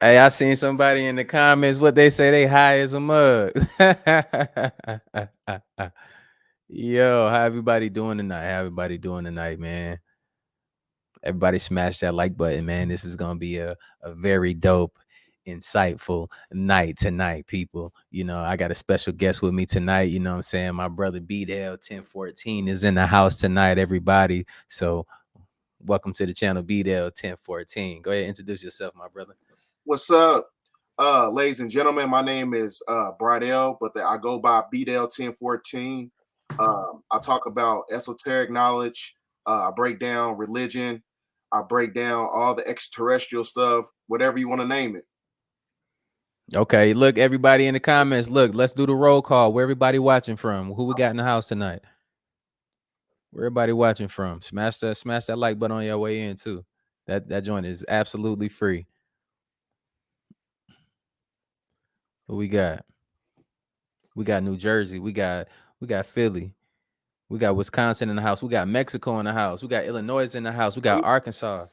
Hey, I seen somebody in the comments. What they say? They high as a mug. Yo, how everybody doing tonight? How everybody doing tonight, man? Everybody smash that like button, man. This is gonna be a very dope, insightful night tonight, people. You know, I got a special guest with me tonight. You know what I'm saying? My brother BDELL1014 is in the house tonight, everybody. So welcome to the channel, BDELL1014. Go ahead, introduce yourself, my brother. What's up, ladies and gentlemen? My name is Bridell, but I go by BDELL1014. I talk about esoteric knowledge. I break down religion. I break down all the extraterrestrial stuff, whatever you want to name it. Okay, look, everybody in the comments, look, let's do the roll call. Where everybody watching from? Who we got in the house tonight? Where everybody watching from? Smash that like button on your way in too. That joint is absolutely free. Who we got? We got New Jersey. We got Philly. We got Wisconsin in the house. We got Mexico in the house. We got Illinois in the house. We got Arkansas,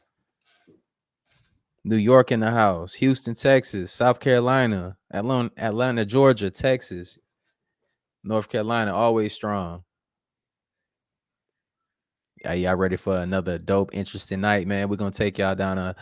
New York in the house, Houston, Texas, South Carolina, Atlanta, Georgia, Texas, North Carolina, always strong. Y'all ready for another dope, interesting night, man? We're gonna take y'all down a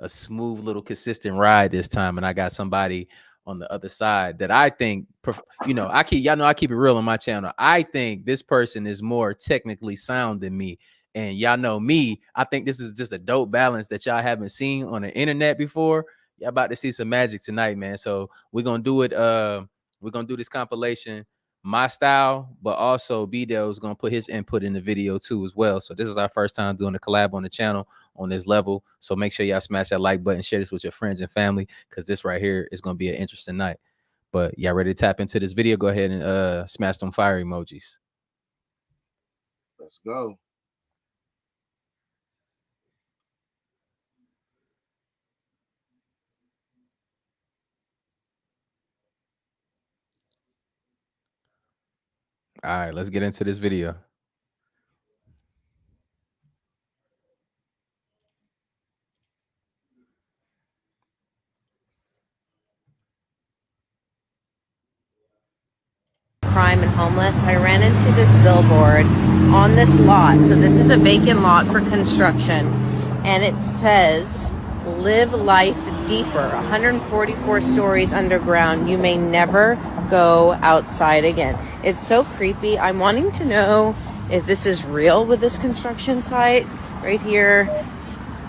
smooth little consistent ride this time. And I got somebody on the other side that I think, I keep it real on my channel. I think this person is more technically sound than me. And y'all know me, I think this is just a dope balance that y'all haven't seen on the internet before. Y'all about to see some magic tonight, man. So we're gonna do it. We're gonna do this compilation my style, but also BDELL is gonna put his input in the video too as well. So this is our first time doing a collab on the channel on this level. So make sure y'all smash that like button, share this with your friends and family, because this right here is gonna be an interesting night. But y'all ready to tap into this video? Go ahead and smash them fire emojis. Let's go. All right, let's get into this video. Crime and homeless. I ran into this billboard on this lot. So this is a vacant lot for construction, and it says live life deeper, 144 stories underground. You may never go outside again. It's so creepy. I'm wanting to know if this is real with this construction site right here,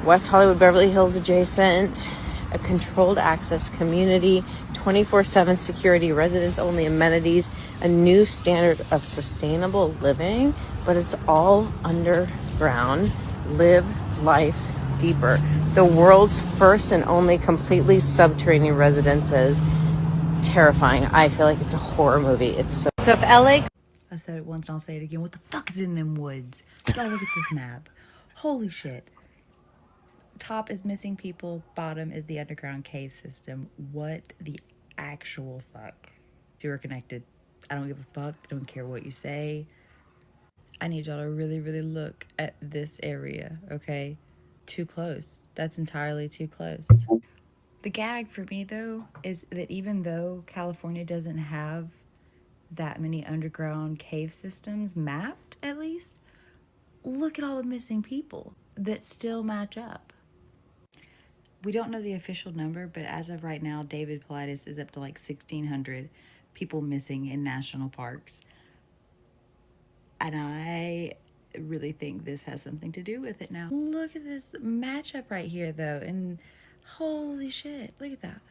West Hollywood, Beverly Hills adjacent, a controlled access community, 24/7 security, residents only amenities, a new standard of sustainable living, but it's all underground. Live life deeper. The world's first and only completely subterranean residences. Terrifying. I feel like it's a horror movie. It's so if LA. I said it once and I'll say it again. What the fuck is in them woods? Y'all look at this map. Holy shit. Top is missing people, bottom is the underground cave system. What the actual fuck? We're connected. I don't give a fuck. I don't care what you say. I need y'all to really, really look at this area, okay? Too close. That's entirely too close. The gag for me, though, is that even though California doesn't have that many underground cave systems mapped, at least, look at all the missing people that still match up. We don't know the official number, but as of right now, David Paulides is up to like 1,600 people missing in national parks. And I really think this has something to do with it now. Look at this matchup right here, though, and holy shit, look at that.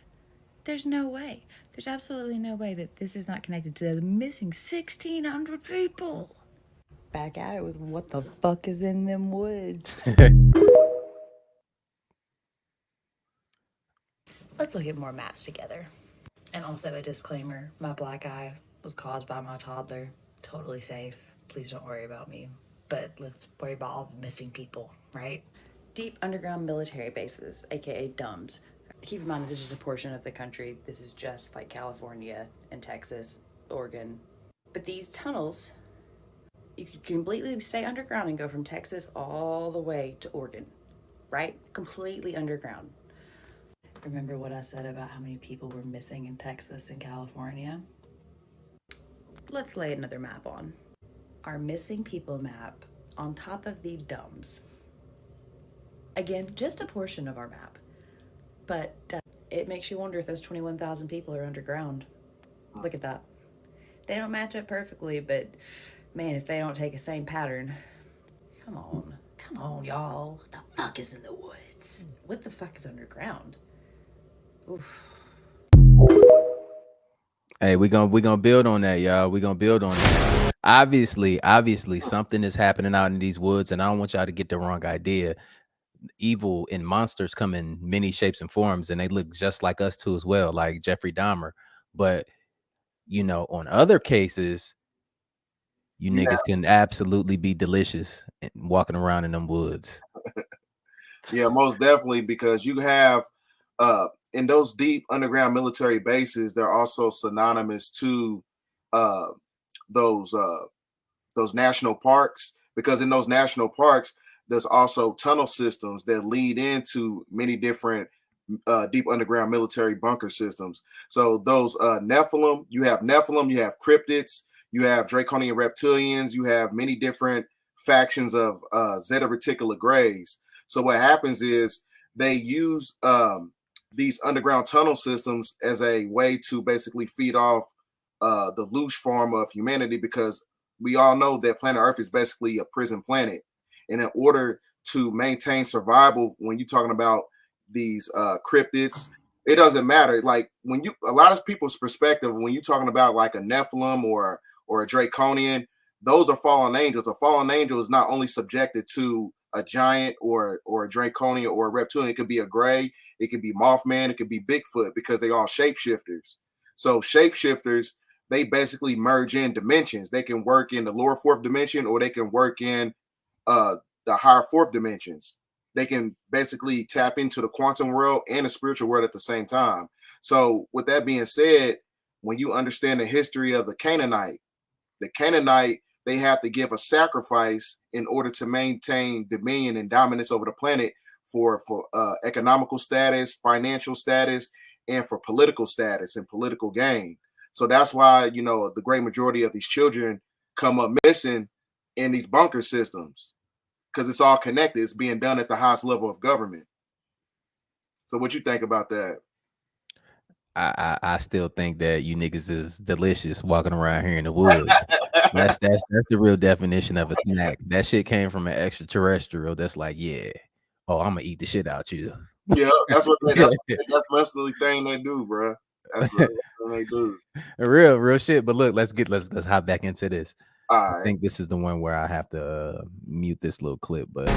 There's no way. There's absolutely no way that this is not connected to the missing 1,600 people. Back at it with what the fuck is in them woods. Let's look at more maps together. And also a disclaimer, my black eye was caused by my toddler. Totally safe. Please don't worry about me. But let's worry about all the missing people, right? Deep underground military bases, aka DUMBs. Keep in mind this is just a portion of the country. This is just like California and Texas, Oregon. But these tunnels, you could completely stay underground and go from Texas all the way to Oregon, right? Completely underground. Remember what I said about how many people were missing in Texas and California? Let's lay another map on. Our missing people map on top of the DUMBs. Again, just a portion of our map, but it makes you wonder if those 21,000 people are underground. Look at that. They don't match up perfectly, but man, if they don't take the same pattern, come on, y'all. What the fuck is in the woods? What the fuck is underground? Oof. Hey, we gonna build on that, y'all. We gonna build on that. Obviously, something is happening out in these woods, and I don't want y'all to get the wrong idea. Evil and monsters come in many shapes and forms, and they look just like us too, as well, like Jeffrey Dahmer. But on other cases, you Yeah. niggas can absolutely be delicious walking around in them woods. Yeah, most definitely, because you have in those deep underground military bases, they're also synonymous to uh, those national parks, because in those national parks, there's also tunnel systems that lead into many different deep underground military bunker systems. So those Nephilim, you have cryptids, you have draconian reptilians, you have many different factions of Zeta Reticulates. So what happens is they use these underground tunnel systems as a way to basically feed off the loose form of humanity, because we all know that planet Earth is basically a prison planet. And in order to maintain survival, when you're talking about these cryptids, it doesn't matter. Like a lot of people's perspective, when you're talking about like a Nephilim or a Draconian, those are fallen angels. A fallen angel is not only subjected to a giant or a Draconian or a reptilian. It could be a gray, it could be Mothman, it could be Bigfoot, because they all shapeshifters. So shapeshifters, they basically merge in dimensions. They can work in the lower fourth dimension, or they can work in the higher fourth dimensions. They can basically tap into the quantum world and the spiritual world at the same time. So with that being said, when you understand the history of the Canaanite, they have to give a sacrifice in order to maintain dominion and dominance over the planet for economical status, financial status, and for political status and political gain. So that's why, the great majority of these children come up missing in these bunker systems, because it's all connected. It's being done at the highest level of government. So what you think about that? I still think that you niggas is delicious walking around here in the woods. That's the real definition of a snack. That shit came from an extraterrestrial. That's like, yeah, oh, I'm gonna eat the shit out you. Yeah, that's that's mostly thing they do, bro. That's what they do. Real shit. But look, let's hop back into this. All I right. think this is the one where I have to mute this little clip, but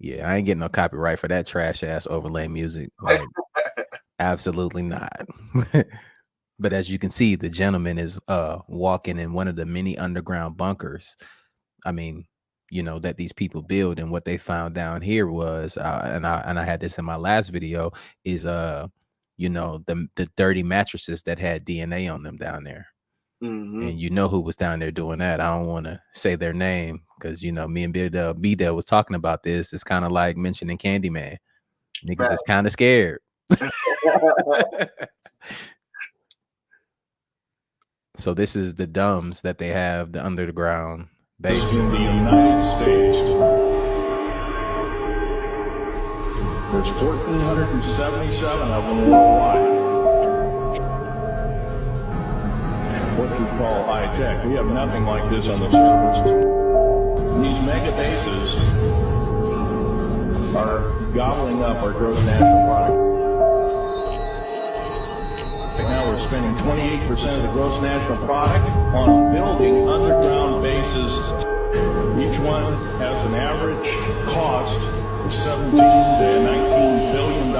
yeah, I ain't getting no copyright for that trash ass overlay music. Like, absolutely not. But as you can see, the gentleman is walking in one of the many underground bunkers. I mean, that these people build, and what they found down here was, and I had this in my last video, is the dirty mattresses that had DNA on them down there. Mm-hmm. And who was down there doing that. I don't want to say their name, because me and BDELL was talking about this. It's kind of like mentioning Candyman. Niggas is kind of scared. So this is the DUMBs that they have, the underground bases. In the United States, there's 1,477 of them worldwide. What you call high tech. We have nothing like this on the surface. These mega bases are gobbling up our gross national product. Right now we're spending 28% of the gross national product on building underground bases. Each one has an average cost of $17 to $19 billion.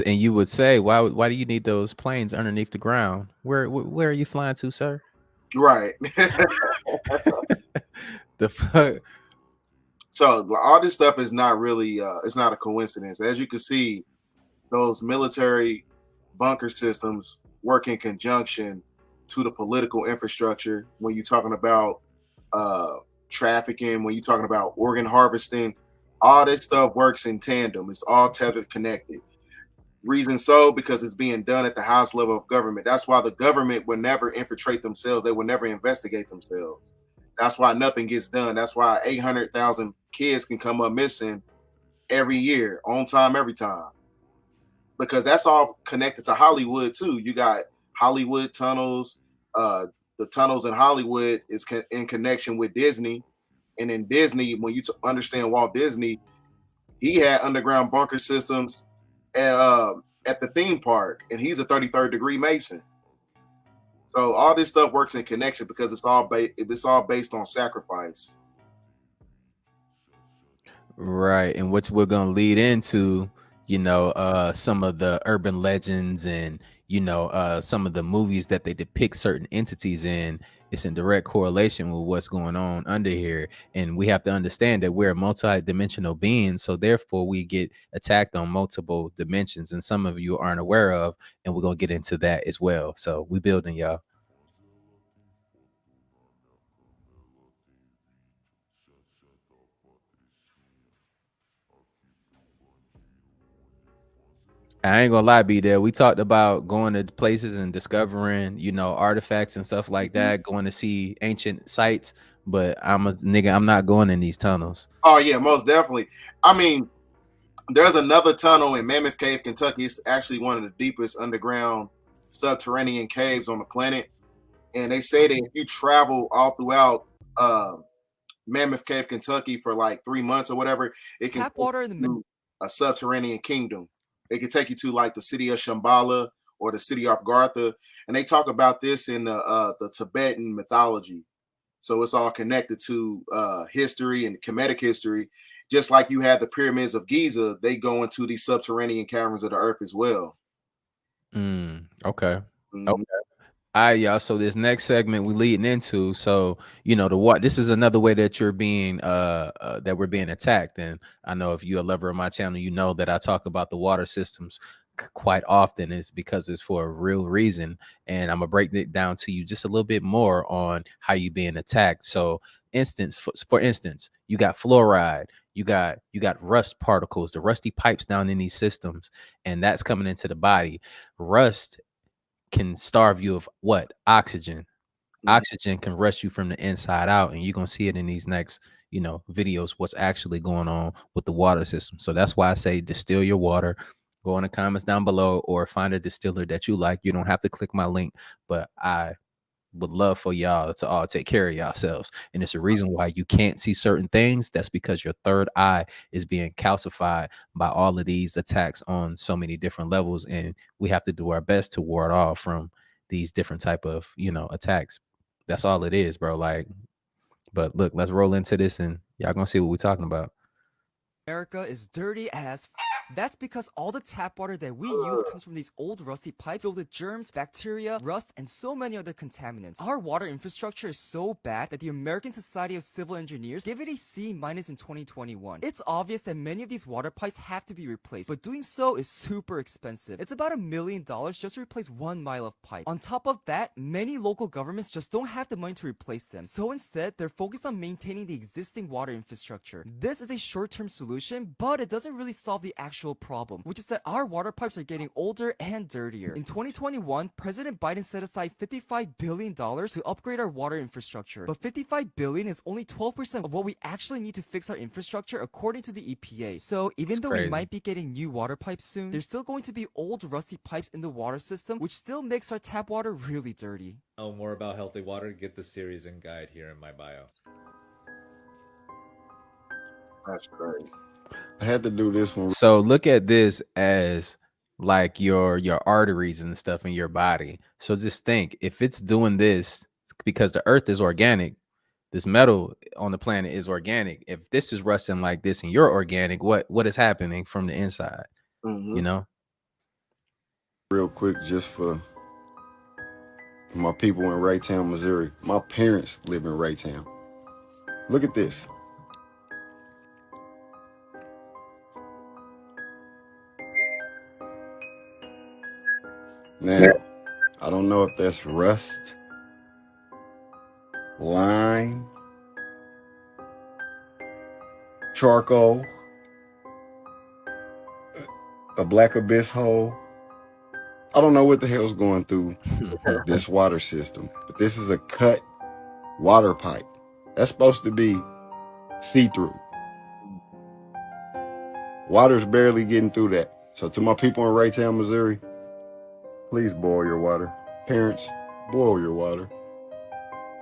And you would say, why do you need those planes underneath the ground? Where are you flying to, sir? Right. The fuck. So all this stuff is not really it's not a coincidence. As you can see, those military bunker systems work in conjunction to the political infrastructure when you're talking about trafficking, when you're talking about organ harvesting, all this stuff works in tandem. It's all tethered, connected. Reason so, because it's being done at the highest level of government. That's why the government would never infiltrate themselves. They would never investigate themselves. That's why nothing gets done. That's why 800,000 kids can come up missing every year, on time, every time. Because that's all connected to Hollywood too. You got Hollywood tunnels. The tunnels in Hollywood is in connection with Disney. And in Disney, when you understand Walt Disney, he had underground bunker systems at the theme park, and he's a 33rd degree Mason. So all this stuff works in connection because it's all based on sacrifice. Right, and which we're gonna lead into, some of the urban legends and some of the movies that they depict certain entities in. It's in direct correlation with what's going on under here, and we have to understand that we're multi-dimensional beings, so therefore we get attacked on multiple dimensions, and some of you aren't aware of, and we're gonna get into that as well. So we building, y'all. I ain't gonna lie, be there. We talked about going to places and discovering, artifacts and stuff like that, going to see ancient sites. But I'm a nigga, I'm not going in these tunnels. Oh yeah, most definitely. I mean, there's another tunnel in Mammoth Cave, Kentucky. It's actually one of the deepest underground subterranean caves on the planet. And they say that if you travel all throughout Mammoth Cave, Kentucky for like 3 months or whatever, it can Tap water in the a subterranean kingdom. It can take you to like the city of Shambhala or the city of Gartha, and they talk about this in the Tibetan mythology. So it's all connected to history and Kemetic history. Just like you had the pyramids of Giza, they go into these subterranean caverns of the earth as well. Okay. Mhm. Okay. All right, y'all. So this next segment we leading into, so this is another way that you're being that we're being attacked. And I know if you're a lover of my channel, you know that I talk about the water systems quite often. It's because it's for a real reason. And I'm gonna break it down to you just a little bit more on how you being attacked. So for instance, you got fluoride, you got rust particles, the rusty pipes down in these systems, and that's coming into the body. Rust can starve you of what? Oxygen. Oxygen can rust you from the inside out, and you're gonna see it in these next, videos, what's actually going on with the water system. So that's why I say distill your water. Go in the comments down below or find a distiller that you like. You don't have to click my link, but I would love for y'all to all take care of yourselves. And it's a reason why you can't see certain things. That's because your third eye is being calcified by all of these attacks on so many different levels. And we have to do our best to ward off from these different type of, attacks. That's all it is, bro. Like, but look, let's roll into this and y'all gonna see what we're talking about. America is dirty as That's because all the tap water that we use comes from these old rusty pipes filled with germs, bacteria, rust, and so many other contaminants. Our water infrastructure is so bad that the American Society of Civil Engineers gave it a C- in 2021. It's obvious that many of these water pipes have to be replaced, but doing so is super expensive. It's about $1 million just to replace 1 mile of pipe. On top of that, many local governments just don't have the money to replace them. So instead, they're focused on maintaining the existing water infrastructure. This is a short-term solution, but it doesn't really solve the actual problem, which is that our water pipes are getting older and dirtier. In 2021, President Biden set aside $55 billion to upgrade our water infrastructure, but $55 billion is only 12% of what we actually need to fix our infrastructure according to the EPA. So even though we might be getting new water pipes soon, there's still going to be old rusty pipes in the water system, which still makes our tap water really dirty. Know more about healthy water, get the series and guide here in my bio. That's great. I had to do this one. So look at this as like your arteries and stuff in your body. So just think, if it's doing this because the earth is organic, this metal on the planet is organic. If this is rusting like this and you're organic, what is happening from the inside? Real quick, just for my people in Raytown, Missouri. My parents live in Raytown. Look at this. Now, I don't know if that's rust, lime, charcoal, a black abyss hole. I don't know what the hell's going through this water system, but this is a cut water pipe. That's supposed to be see-through. Water's barely getting through that. So to my people in Raytown, Missouri, please boil your water. Parents, boil your water.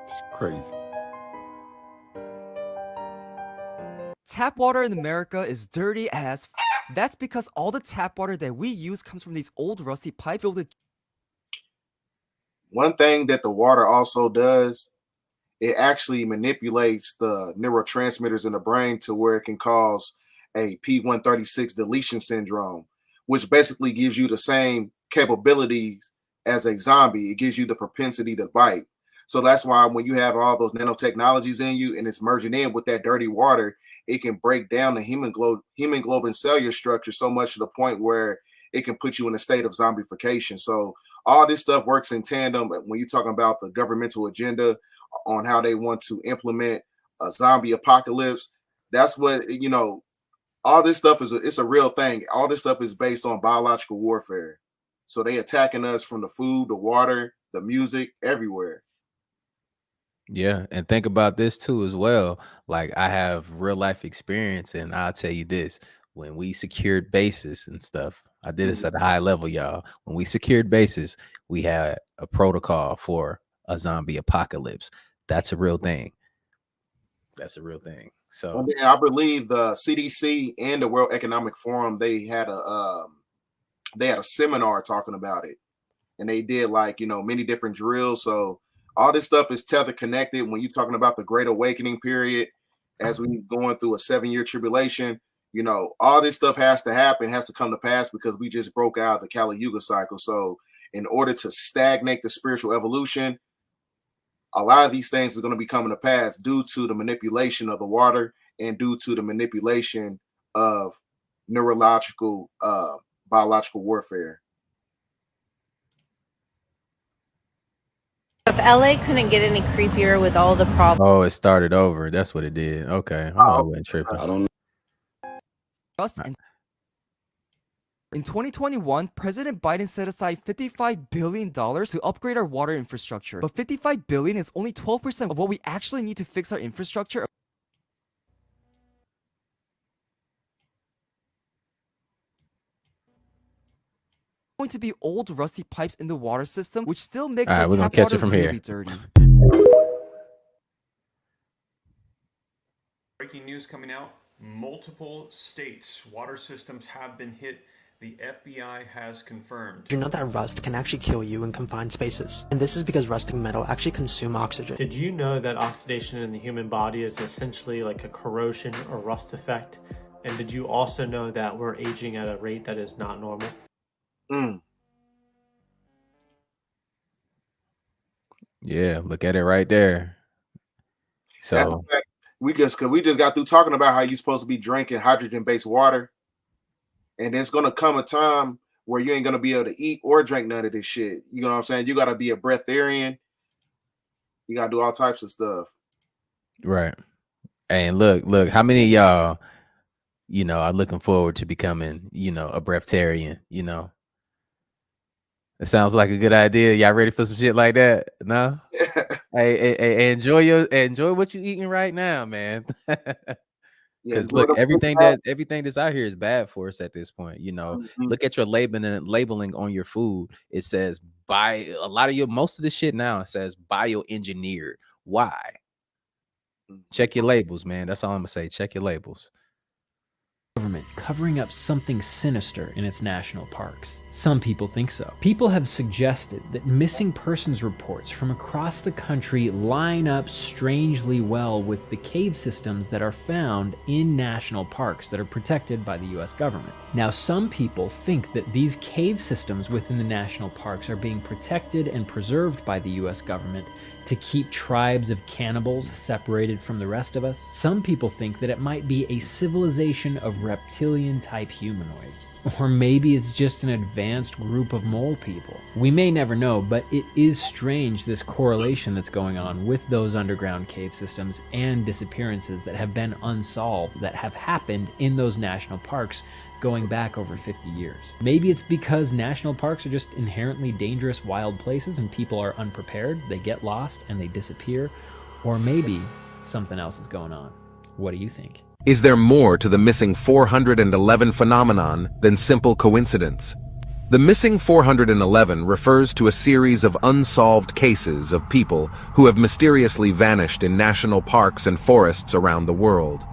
It's crazy. Tap water in America is dirty as That's because all the tap water that we use comes from these old rusty pipes filled with. One thing that the water also does, it actually manipulates the neurotransmitters in the brain to where it can cause a P136 deletion syndrome, which basically gives you the same capabilities as a zombie. It gives you the propensity to bite. So that's why when you have all those nanotechnologies in you and it's merging in with that dirty water, it can break down the hemoglobin cellular structure so much to the point where it can put you in a state of zombification. So all this stuff works in tandem. When you're talking about the governmental agenda on how they want to implement a zombie apocalypse, that's what, you know, all this stuff is, it's a real thing. All this stuff is based on biological warfare. So they attacking us from the food, the water, the music, everywhere. Yeah, and think about this too as well. Like I have real life experience, and I'll tell you this: when we secured bases and stuff, I did this at a high level, y'all. When we secured bases, we had a protocol for a zombie apocalypse. That's a real thing. That's a real thing. So And then I believe the CDC and the World Economic Forum, they had a seminar talking about it, and they did, like, you know, many different drills. So all this stuff is tether connected. When you're talking about the Great Awakening period, as we going through a 7-year tribulation, you know, all this stuff has to happen, has to come to pass, because we just broke out the Kali Yuga cycle. So in order to stagnate the spiritual evolution, a lot of these things are going to be coming to pass due to the manipulation of the water and due to the manipulation of neurological, biological warfare. If LA couldn't get any creepier with all the problems. oh, it started over. That's what it did. Okay, I wasn't tripping. I don't know. In 2021, President Biden set aside $55 billion to upgrade our water infrastructure. But $55 billion is only 12% of what we actually need to fix our infrastructure. Going to be old rusty pipes in the water system, which still makes our we're gonna tap catch it water from really here. dirty. Breaking news coming out. Multiple states' water systems have been hit. The FBI has confirmed. You know that rust can actually kill you in confined spaces, and this is because rusting metal actually consumes oxygen. Did you know that oxidation in the human body is essentially like a corrosion or rust effect? And did you also know that we're aging at a rate that is not normal? Yeah, look at it right there. So we just got through talking about how you're supposed to be drinking hydrogen-based water, and there's gonna come a time where you ain't gonna be able to eat or drink none of this shit. You know what I'm saying? You gotta be a breatharian. You gotta do all types of stuff. right. And look, how many of y'all, you know, are looking forward to becoming, you know, a breatharian, you know? It sounds like a good idea. Y'all ready for some shit like that? No? hey, enjoy what you eating right now, man. Because look, everything that's out here is bad for us at this point. You know, look at your labeling on your food. It says most of the shit now, it says bioengineered. Why? Check your labels, man. That's all I'm gonna say. Check your labels. Government covering up something sinister in its national parks. Some people think so. People have suggested that missing persons reports from across the country line up strangely well with the cave systems that are found in national parks that are protected by the US government. Now, some people think that these cave systems within the national parks are being protected and preserved by the US government to keep tribes of cannibals separated from the rest of us. Some people think that it might be a civilization of of reptilian-type humanoids. Or maybe it's just an advanced group of mole people. We may never know, but it is strange, this correlation that's going on with those underground cave systems and disappearances that have been unsolved, that have happened in those national parks going back over 50 years. Maybe it's because national parks are just inherently dangerous wild places and people are unprepared, they get lost and they disappear. Or maybe something else is going on. What do you think? Is there more to the missing 411 phenomenon than simple coincidence? The missing 411 refers to a series of unsolved cases of people who have mysteriously vanished in national parks and forests around the world.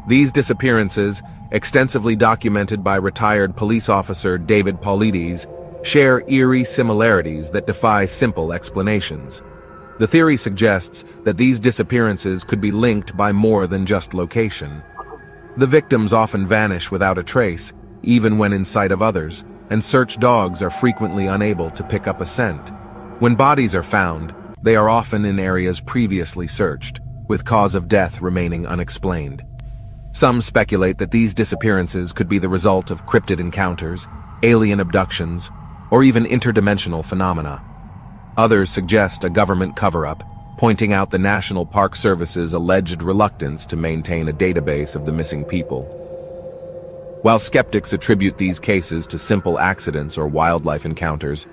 These disappearances, extensively documented by retired police officer David Paulides, share eerie similarities that defy simple explanations. The theory suggests that these disappearances could be linked by more than just location. The victims often vanish without a trace, even when in sight of others, and search dogs are frequently unable to pick up a scent. When bodies are found, they are often in areas previously searched, with cause of death remaining unexplained. Some speculate that these disappearances could be the result of cryptid encounters, alien abductions, or even interdimensional phenomena. Others suggest a government cover-up, pointing out the National Park Service's alleged reluctance to maintain a database of the missing people. While skeptics attribute these cases to simple accidents or wildlife encounters,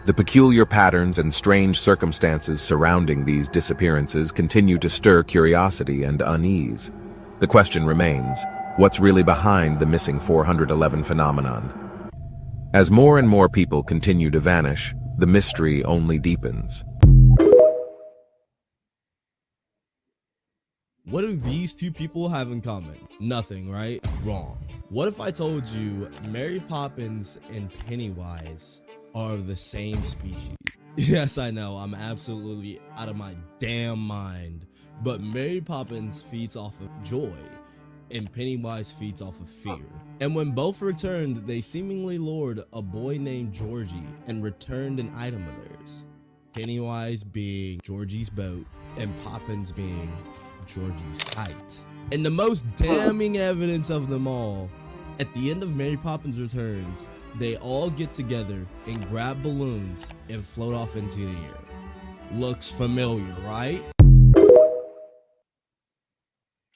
the peculiar patterns and strange circumstances surrounding these disappearances continue to stir curiosity and unease. The question remains, what's really behind the missing 411 phenomenon? As more and more people continue to vanish, the mystery only deepens. What do these two people have in common? Nothing, right? Wrong. What if I told you Mary Poppins and Pennywise are the same species? Yes, I know, I'm absolutely out of my damn mind. But Mary Poppins feeds off of joy, and Pennywise feeds off of fear. And when both returned, they seemingly lured a boy named Georgie and returned an item of theirs. Pennywise being Georgie's boat, and Poppins being Georgie's kite. And the most damning evidence of them all, at the end of Mary Poppins Returns, they all get together and grab balloons and float off into the air. Looks familiar, right?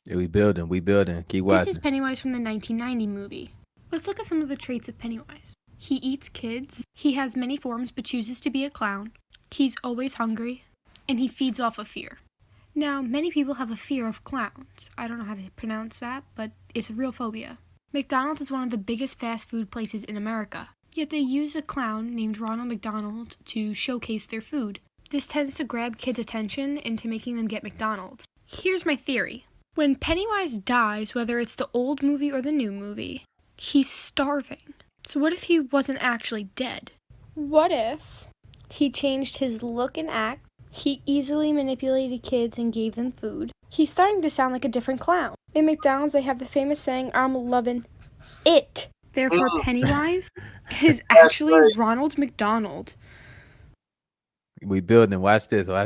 Yeah, we building. Keep watching. This is Pennywise from the 1990 movie. Let's look at some of the traits of Pennywise. He eats kids, he has many forms but chooses to be a clown, he's always hungry, and he feeds off of fear. Now, many people have a fear of clowns. I don't know how to pronounce that, but it's a real phobia. McDonald's is one of the biggest fast food places in America, yet they use a clown named Ronald McDonald to showcase their food. This tends to grab kids' attention into making them get McDonald's. Here's my theory. When Pennywise dies, whether it's the old movie or the new movie, he's starving. So what if he wasn't actually dead? What if he changed his look and act, he easily manipulated kids and gave them food? He's starting to sound like a different clown. In McDonald's, they have the famous saying, "I'm loving it." Therefore, Pennywise is actually Ronald McDonald. We building. Watch this. And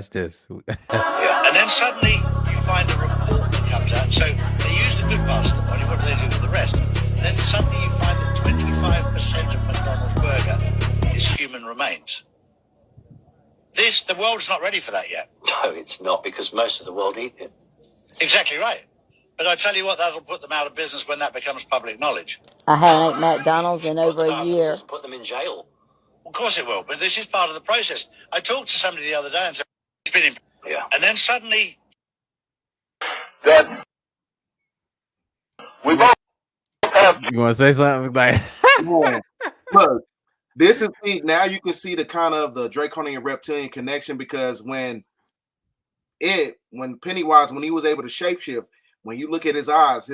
then suddenly you find a report that comes out. So they use the good parts of the body. What do they do with the rest? And then suddenly you find that 25% of McDonald's burger is human remains. The world's not ready for that yet. No, it's not, because most of the world eat it. Exactly right. But I tell you what, that'll put them out of business when that becomes public knowledge. I haven't ate McDonald's in over a year. Put them in jail. Of course it will, but this is part of the process. I talked to somebody the other day and said, he's been in... Yeah. And then suddenly... That we both have... You want to say something? Like, look, this is now you can see the kind of the draconian reptilian connection, because when Pennywise, when he was able to shapeshift, when you look at his eyes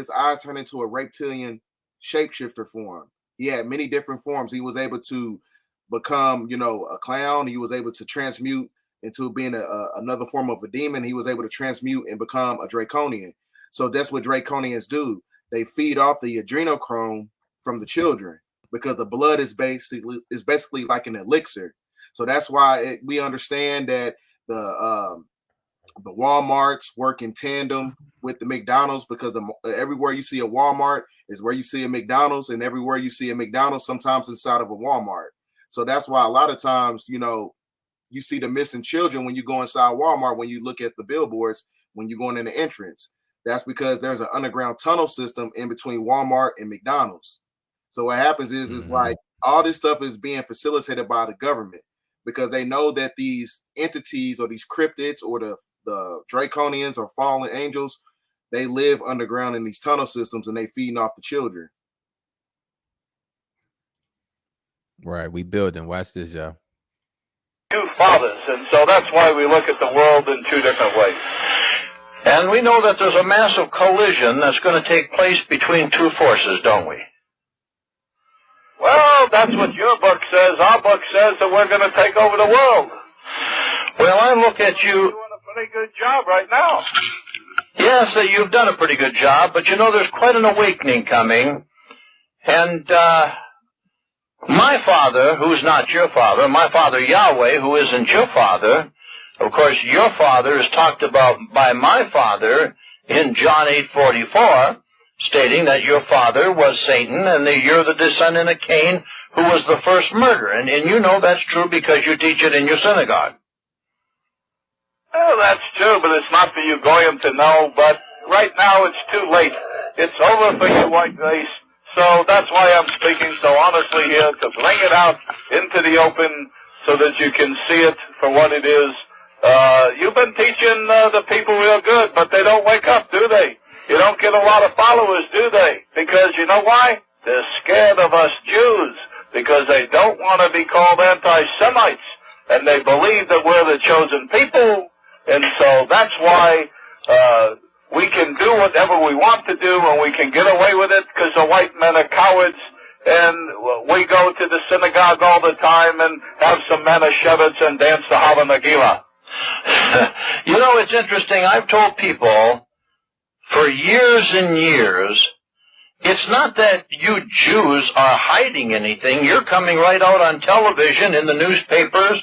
turned into a reptilian shapeshifter form. He had many different forms. He was able to become, a clown. He was able to transmute into being another form of a demon. He was able to transmute and become a draconian. So that's what draconians do. They feed off the adrenochrome from the children, because the blood is basically like an elixir. So that's why we understand that the the Walmarts work in tandem with the McDonald's, because everywhere you see a Walmart is where you see a McDonald's, and everywhere you see a McDonald's, sometimes inside of a Walmart. So that's why a lot of times, you know, you see the missing children when you go inside Walmart, when you look at the billboards, when you're going in the entrance. That's because there's an underground tunnel system in between Walmart and McDonald's. So what happens is like all this stuff is being facilitated by the government, because they know that these entities or these cryptids or the draconians or fallen angels, they live underground in these tunnel systems, and they feeding off the children. Right, we building. Watch this, y'all. Two fathers, and so that's why we look at the world in two different ways. And we know that there's a massive collision that's going to take place between two forces, don't we? Well, that's what your book says. Our book says that we're going to take over the world. Well, I look at you doing a pretty good job right now. Yes, you've done a pretty good job, but you know there's quite an awakening coming. And my father, who's not your father, my father Yahweh, who isn't your father, of course your father is talked about by my father in John 8:44, stating that your father was Satan and that you're the descendant of Cain, who was the first murderer. And you know that's true because you teach it in your synagogue. Well, that's true, but it's not for you Goyim to know. But right now it's too late. It's over for you white race. So that's why I'm speaking so honestly here, to bring it out into the open so that you can see it for what it is. You've been teaching the people real good, but they don't wake up, do they? You don't get a lot of followers, do they? Because you know why? They're scared of us Jews, because they don't want to be called anti-Semites, and they believe that we're the chosen people, and so that's why we can do whatever we want to do, and we can get away with it because the white men are cowards, and we go to the synagogue all the time and have some Manischewitz and dance the Hava Nagila. You know, it's interesting. I've told people for years and years, it's not that you Jews are hiding anything. You're coming right out on television, in the newspapers,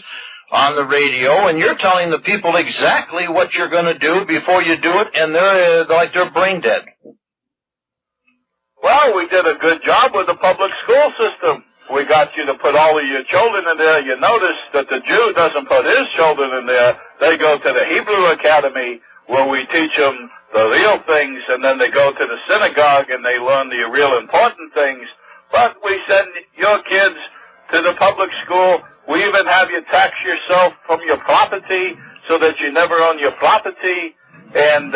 on the radio, and you're telling the people exactly what you're going to do before you do it, and they're like they're brain dead. Well, we did a good job with the public school system. We got you to put all of your children in there. You notice that the Jew doesn't put his children in there. They go to the Hebrew Academy, where we teach them the real things, and then they go to the synagogue and they learn the real important things. But we send your kids to the public school. We even have you tax yourself from your property so that you never own your property. And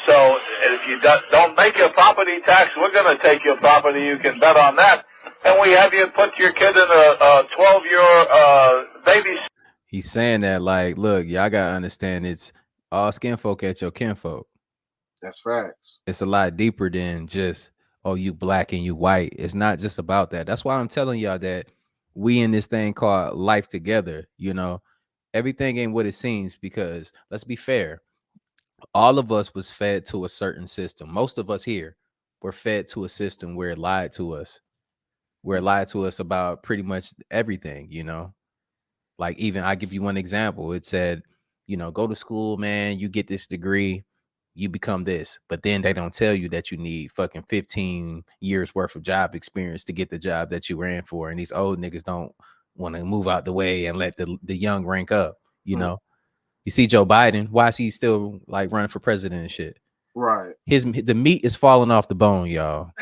so if you don't make your property tax, we're going to take your property. You can bet on that. And we have you put your kid in a 12-year baby. He's saying that like, look, y'all got to understand, it's all skin folk at your kinfolk. That's facts. It's a lot deeper than just, oh, you black and you white. It's not just about that. That's why I'm telling y'all that we in this thing called life together, you know. Everything ain't what it seems, because let's be fair. All of us was fed to a certain system. Most of us here were fed to a system where it lied to us. Where it lied to us about pretty much everything, you know. Like, even I give you one example. It said, you know, go to school, man, you get this degree, you become this. But then they don't tell you that you need fucking 15 years worth of job experience to get the job that you ran for. And these old niggas don't want to move out the way and let the young rank up, you know. You see Joe Biden, why is he still like running for president and shit? Right. The meat is falling off the bone, y'all.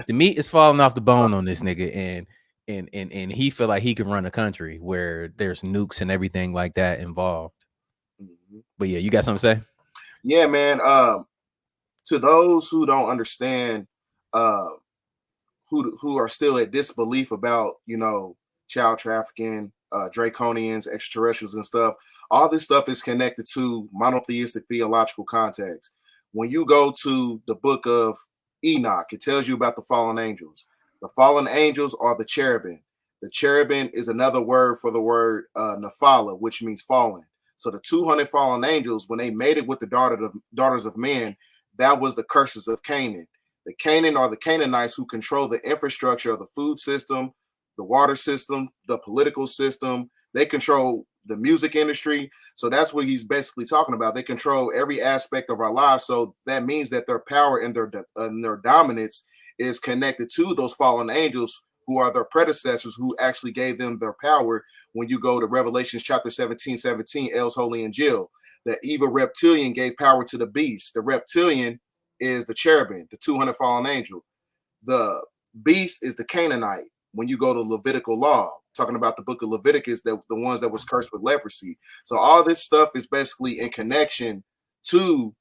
The meat is falling off the bone on this nigga, and he feel like he can run a country where there's nukes and everything like that involved. But yeah, you got something to say? Yeah, man. To those who don't understand, who are still at disbelief about, you know, child trafficking, draconians, extraterrestrials and stuff, all this stuff is connected to monotheistic theological context. When you go to the book of Enoch, it tells you about the fallen angels. The fallen angels are the cherubim. The cherubim is another word for the word Nephala, which means fallen. So the 200 fallen angels, when they made it with the daughters of men, that was the curses of Canaan. The Canaan are the Canaanites who control the infrastructure of the food system, the water system, the political system. They control music industry. So that's what he's basically talking about. They control every aspect of our lives. So that means that their power and their dominance is connected to those fallen angels who are their predecessors, who actually gave them their power. When you go to Revelations chapter 17, El's Holy and Jill, the evil reptilian gave power to the beast. The reptilian is the cherubim, the 200 fallen angel. The beast is the Canaanite. When you go to Levitical law, talking about the book of Leviticus, that the ones that was cursed with leprosy. So all this stuff is basically in connection to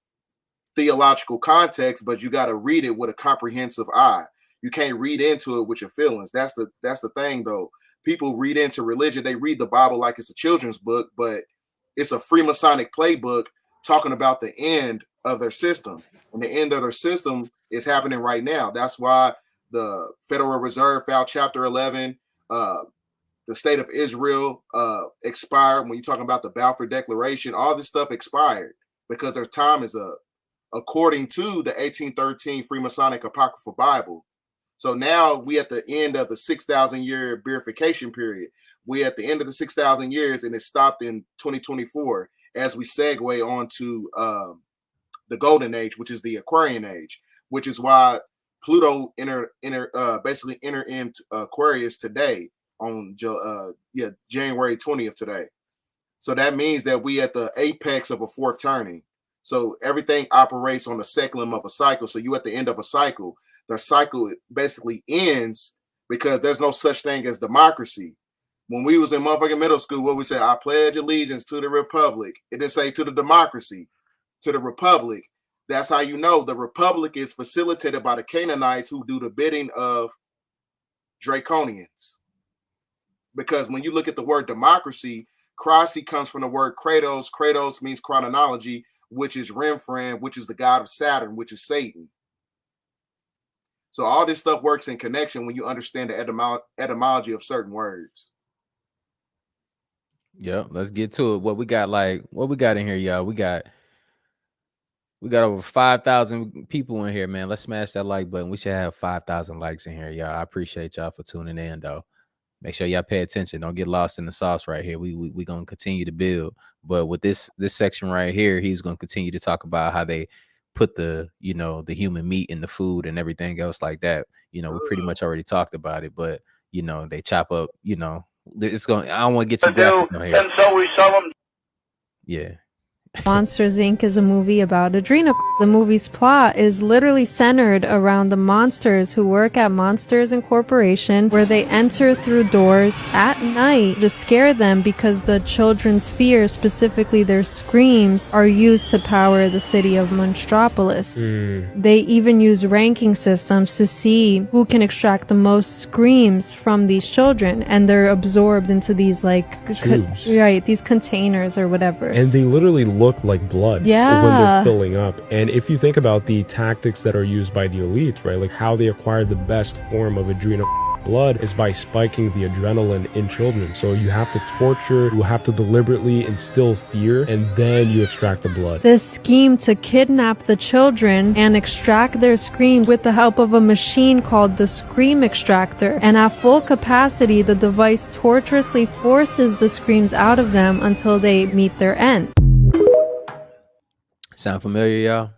theological context, but you got to read it with a comprehensive eye. You can't read into it with your feelings. That's the thing, though. People read into religion. They read the Bible like it's a children's book, but it's a Freemasonic playbook talking about the end of their system. And the end of their system is happening right now. That's why the Federal Reserve filed Chapter 11. The state of Israel expired. When you're talking about the Balfour Declaration, all this stuff expired because their time is up, according to the 1813 Freemasonic Apocryphal Bible. So now we at the end of the 6,000 year beatification period. We at the end of the 6,000 years, and it stopped in 2024 as we segue on to the Golden Age, which is the Aquarian Age, which is why Pluto basically entered into Aquarius today on January 20th today. So that means that we at the apex of a fourth turning. So everything operates on the seculum of a cycle. So you at the end of a cycle. The cycle basically ends because there's no such thing as democracy. When we was in motherfucking middle school, what we said, I pledge allegiance to the republic. It didn't say to the democracy, to the republic. That's how you know the republic is facilitated by the Canaanites who do the bidding of Draconians. Because when you look at the word democracy, krasi comes from the word kratos. Kratos means chronology, which is Remfran, which is the god of Saturn, which is Satan. So all this stuff works in connection when you understand the etymology of certain words. Yep, let's get to it. What we got in here, y'all? We got over 5,000 people in here, man. Let's smash that like button. We should have 5,000 likes in here, y'all. I appreciate y'all for tuning in, though. Make sure y'all pay attention. Don't get lost in the sauce right here. We gonna continue to build. But with this section right here, he's gonna continue to talk about how they put the human meat in the food and everything else like that. We pretty much already talked about it, but they chop up, it's going. I don't want to get too graphic on here. And so we sell them. Yeah. Monsters Inc. is a movie about adrenochrome. The movie's plot is literally centered around the monsters who work at Monsters Incorporation, where they enter through doors at night to scare them because the children's fears, specifically their screams, are used to power the city of Monstropolis. They even use ranking systems to see who can extract the most screams from these children, and they're absorbed into these tubes. These containers or whatever. And they literally look like blood when they're filling up. And if you think about the tactics that are used by the elite, right, like how they acquire the best form of adrenal blood is by spiking the adrenaline in children. So you have to torture, you have to deliberately instill fear, and then you extract the blood. This scheme to kidnap the children and extract their screams with the help of a machine called the scream extractor, and at full capacity the device torturously forces the screams out of them until they meet their end. Sound familiar, y'all?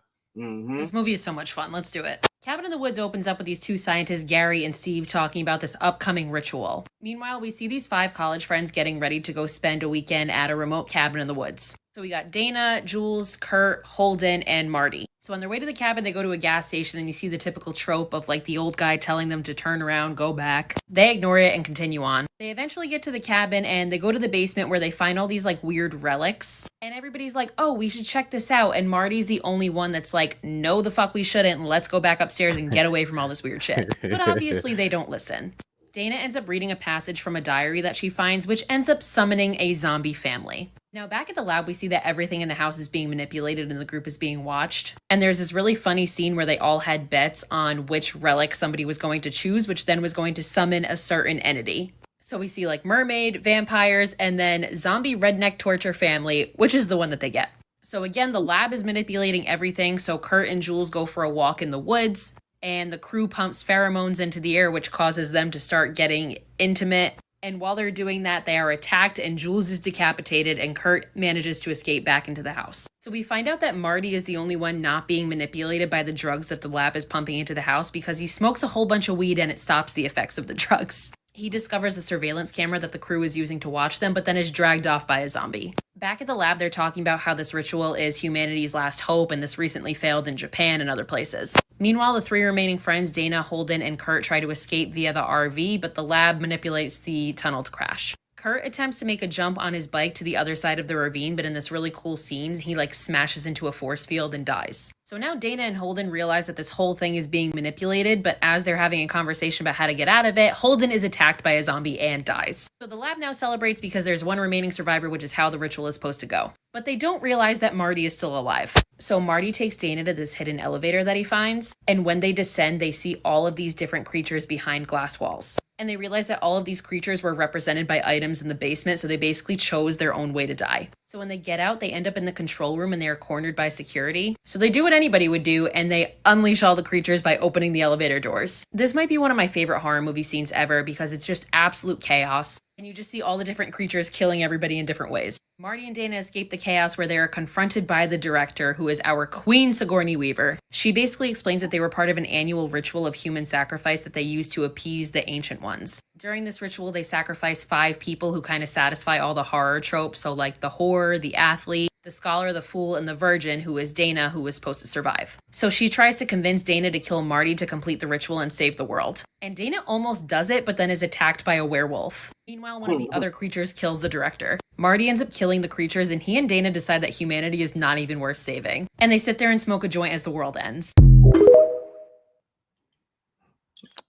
This movie is so much fun. Let's do it. Cabin in the Woods opens up with these two scientists, Gary and Steve, talking about this upcoming ritual. Meanwhile, we see these 5 college friends getting ready to go spend a weekend at a remote cabin in the woods. So we got Dana, Jules, Kurt, Holden, and Marty. So on their way to the cabin, they go to a gas station and you see the typical trope of the old guy telling them to turn around, go back. They ignore it and continue on. They eventually get to the cabin and they go to the basement where they find all these weird relics. And everybody's like, oh, we should check this out. And Marty's the only one that's like, no, the fuck we shouldn't. Let's go back upstairs and get away from all this weird shit. But obviously they don't listen. Dana ends up reading a passage from a diary that she finds, which ends up summoning a zombie family. Now, back at the lab, we see that everything in the house is being manipulated and the group is being watched. And there's this really funny scene where they all had bets on which relic somebody was going to choose, which then was going to summon a certain entity. So we see mermaid, vampires, and then zombie redneck torture family, which is the one that they get. So again, the lab is manipulating everything. So Kurt and Jules go for a walk in the woods, and the crew pumps pheromones into the air, which causes them to start getting intimate. And while they're doing that, they are attacked and Jules is decapitated and Kurt manages to escape back into the house. So we find out that Marty is the only one not being manipulated by the drugs that the lab is pumping into the house because he smokes a whole bunch of weed and it stops the effects of the drugs. He discovers a surveillance camera that the crew is using to watch them, but then is dragged off by a zombie. Back at the lab, they're talking about how this ritual is humanity's last hope and this recently failed in Japan and other places. Meanwhile, the 3 remaining friends, Dana, Holden, and Kurt, try to escape via the RV, but the lab manipulates the tunnel to crash. Kurt attempts to make a jump on his bike to the other side of the ravine, but in this really cool scene, he smashes into a force field and dies. So now Dana and Holden realize that this whole thing is being manipulated, but as they're having a conversation about how to get out of it, Holden is attacked by a zombie and dies. So the lab now celebrates because there's one remaining survivor, which is how the ritual is supposed to go. But they don't realize that Marty is still alive. So Marty takes Dana to this hidden elevator that he finds, and when they descend, they see all of these different creatures behind glass walls. And they realize that all of these creatures were represented by items in the basement, so they basically chose their own way to die. So when they get out, they end up in the control room and they are cornered by security. So they do what anybody would do, and they unleash all the creatures by opening the elevator doors. This might be one of my favorite horror movie scenes ever because it's just absolute chaos. And you just see all the different creatures killing everybody in different ways. Marty and Dana escape the chaos where they are confronted by the director, who is our Queen Sigourney Weaver. She basically explains that they were part of an annual ritual of human sacrifice that they used to appease the ancient ones. During this ritual, they sacrifice 5 people who kind of satisfy all the horror tropes, so like the whore, the athlete, the scholar, the fool, and the virgin, who is Dana, who was supposed to survive. So she tries to convince Dana to kill Marty to complete the ritual and save the world. And Dana almost does it, but then is attacked by a werewolf. Meanwhile, one of the other creatures kills the director. Marty ends up killing the creatures, and he and Dana decide that humanity is not even worth saving. And they sit there and smoke a joint as the world ends.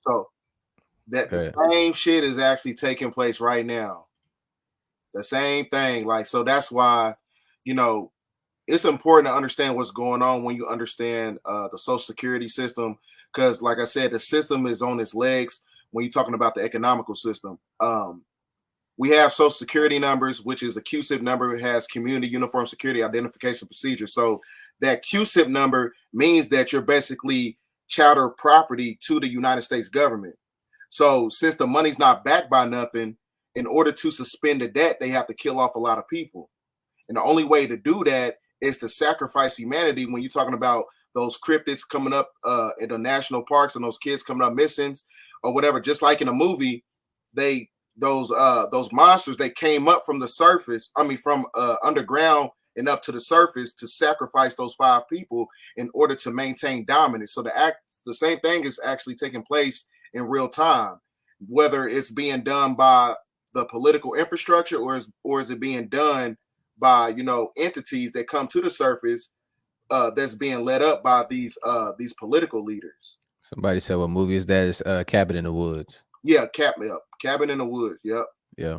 So that the same shit is actually taking place right now. The same thing. So that's why, it's important to understand what's going on when you understand the Social Security system. Because like I said, the system is on its legs when you're talking about the economical system. We have Social Security numbers, which is a QSIP number. It has Community Uniform Security Identification Procedure. So that QSIP number means that you're basically chattel property to the United States government. So since the money's not backed by nothing, in order to suspend the debt, they have to kill off a lot of people. And the only way to do that is to sacrifice humanity. When you're talking about those cryptids coming up in the national parks and those kids coming up missing or whatever, just like in a movie, those monsters, they came up from the surface, from underground and up to the surface to sacrifice those 5 people in order to maintain dominance. So the same thing is actually taking place in real time, whether it's being done by the political infrastructure or is it being done by entities that come to the surface that's being led up by these political leaders. Somebody said, what movie is that? It's Cabin in the Woods. Yeah, Cabin in the Woods. Yep. Yeah.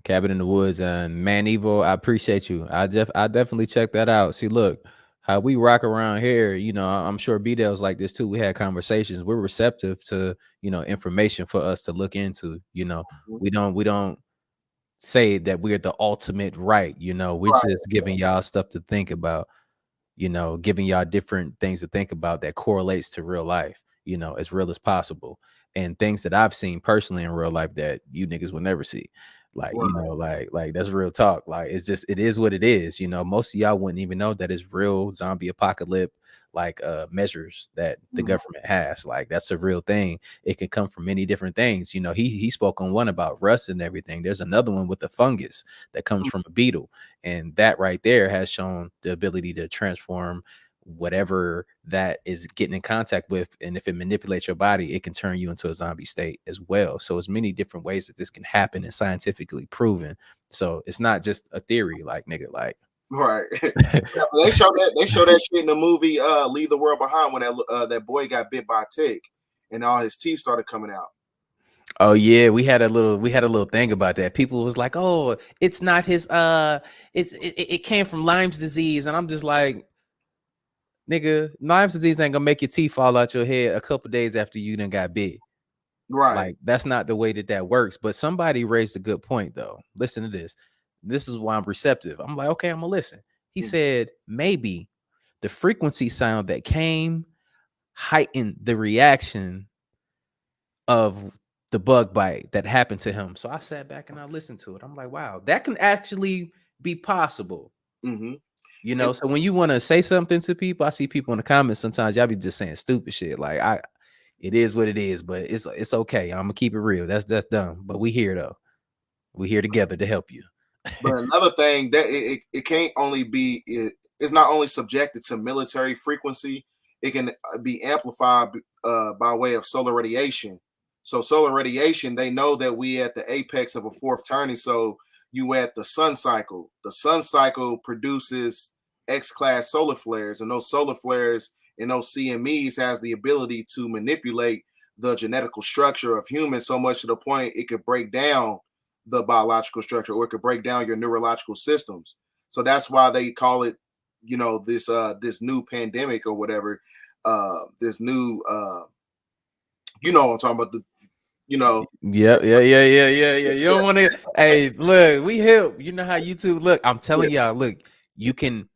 Cabin in the Woods. And Man Evil, I appreciate you. I definitely check that out. See, look, how we rock around here, I'm sure BDEL's like this too. We had conversations. We're receptive to, information for us to look into. We don't say that we're the ultimate right. We're just giving y'all stuff to think about, giving y'all different things to think about that correlates to real life, as real as possible. And things that I've seen personally in real life that you niggas will never see. Like that's real talk. Like, it's just, it is what it is. Most of y'all wouldn't even know that it's real zombie apocalypse, measures that the government has. Like, that's a real thing. It can come from many different things. He spoke on one about rust and everything. There's another one with the fungus that comes from a beetle. And that right there has shown the ability to transform whatever that is getting in contact with, and if it manipulates your body, it can turn you into a zombie state as well. So it's many different ways that this can happen and scientifically proven. So it's not just a theory, right. They show that shit in the movie Leave the World Behind, when that boy got bit by a tick and all his teeth started coming out. Oh yeah, we had a little thing about that. People was like, oh, it's not his it came from Lyme's disease. And I'm just like, nigga, Lyme's disease ain't gonna make your teeth fall out your head a couple days after you done got bit. Right. Like, that's not the way that works. But somebody raised a good point though. Listen to this. This is why I'm receptive. I'm like, okay, I'm gonna listen. He said maybe the frequency sound that came heightened the reaction of the bug bite that happened to him. So I sat back and I listened to it. I'm like, wow, that can actually be possible. Mm-hmm. You know, so when you want to say something to people, I see people in the comments sometimes y'all be just saying stupid shit. Like it is what it is, but it's okay. I'm gonna keep it real. That's dumb. But we here though. We here together to help you. But another thing that it can't only be it's not only subjected to military frequency, it can be amplified by way of solar radiation. So solar radiation, they know that we at the apex of a fourth turning. So you at the sun cycle. The sun cycle produces X-class solar flares, and those solar flares and those CMEs has the ability to manipulate the genetical structure of humans so much to the point it could break down the biological structure, or it could break down your neurological systems. So that's why they call it, you know, this new pandemic or whatever, this new you know what I'm talking about, the you know. Yeah. You don't want to. Hey, look, we help. You know how YouTube look. I'm telling y'all, look, you can.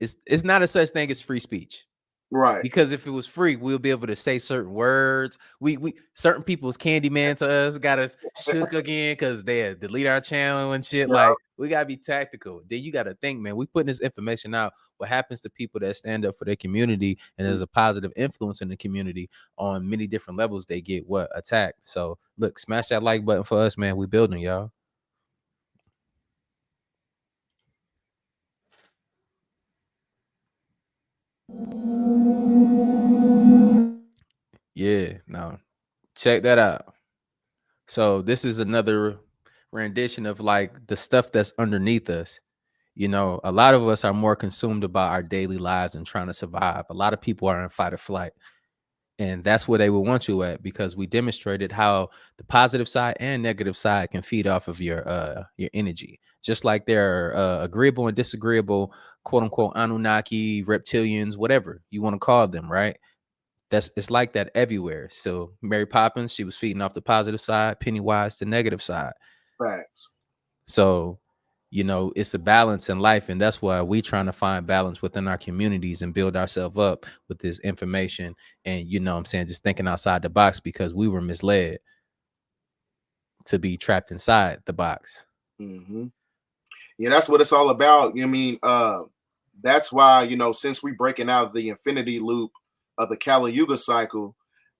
It's not a such thing as free speech. Right. Because if it was free, we'll be able to say certain words. We certain people's Candyman to us got us shook again because they delete our channel and shit. Yeah. Like, we gotta be tactical. Then you gotta think, man, we putting this information out. What happens to people that stand up for their community and there's a positive influence in the community on many different levels, they get attacked. So look, smash that like button for us, man. We building, y'all. Yeah, no, check that out. So this is another rendition of like the stuff that's underneath us. You know, a lot of us are more consumed about our daily lives and trying to survive. A lot of people are in fight or flight. And that's where they will want you at, because we demonstrated how the positive side and negative side can feed off of your energy. Just like there are agreeable and disagreeable, quote unquote, Anunnaki, reptilians, whatever you want to call them, right? It's like that everywhere. So Mary Poppins, she was feeding off the positive side, Pennywise the negative side. Facts. So, you know, it's a balance in life, and that's why we trying to find balance within our communities and build ourselves up with this information. And you know what I'm saying, just thinking outside the box, because we were misled to be trapped inside the box. Mm-hmm. Yeah, that's what it's all about. You know what I mean? That's why, you know, since we breaking out the infinity loop of the Kali Yuga cycle,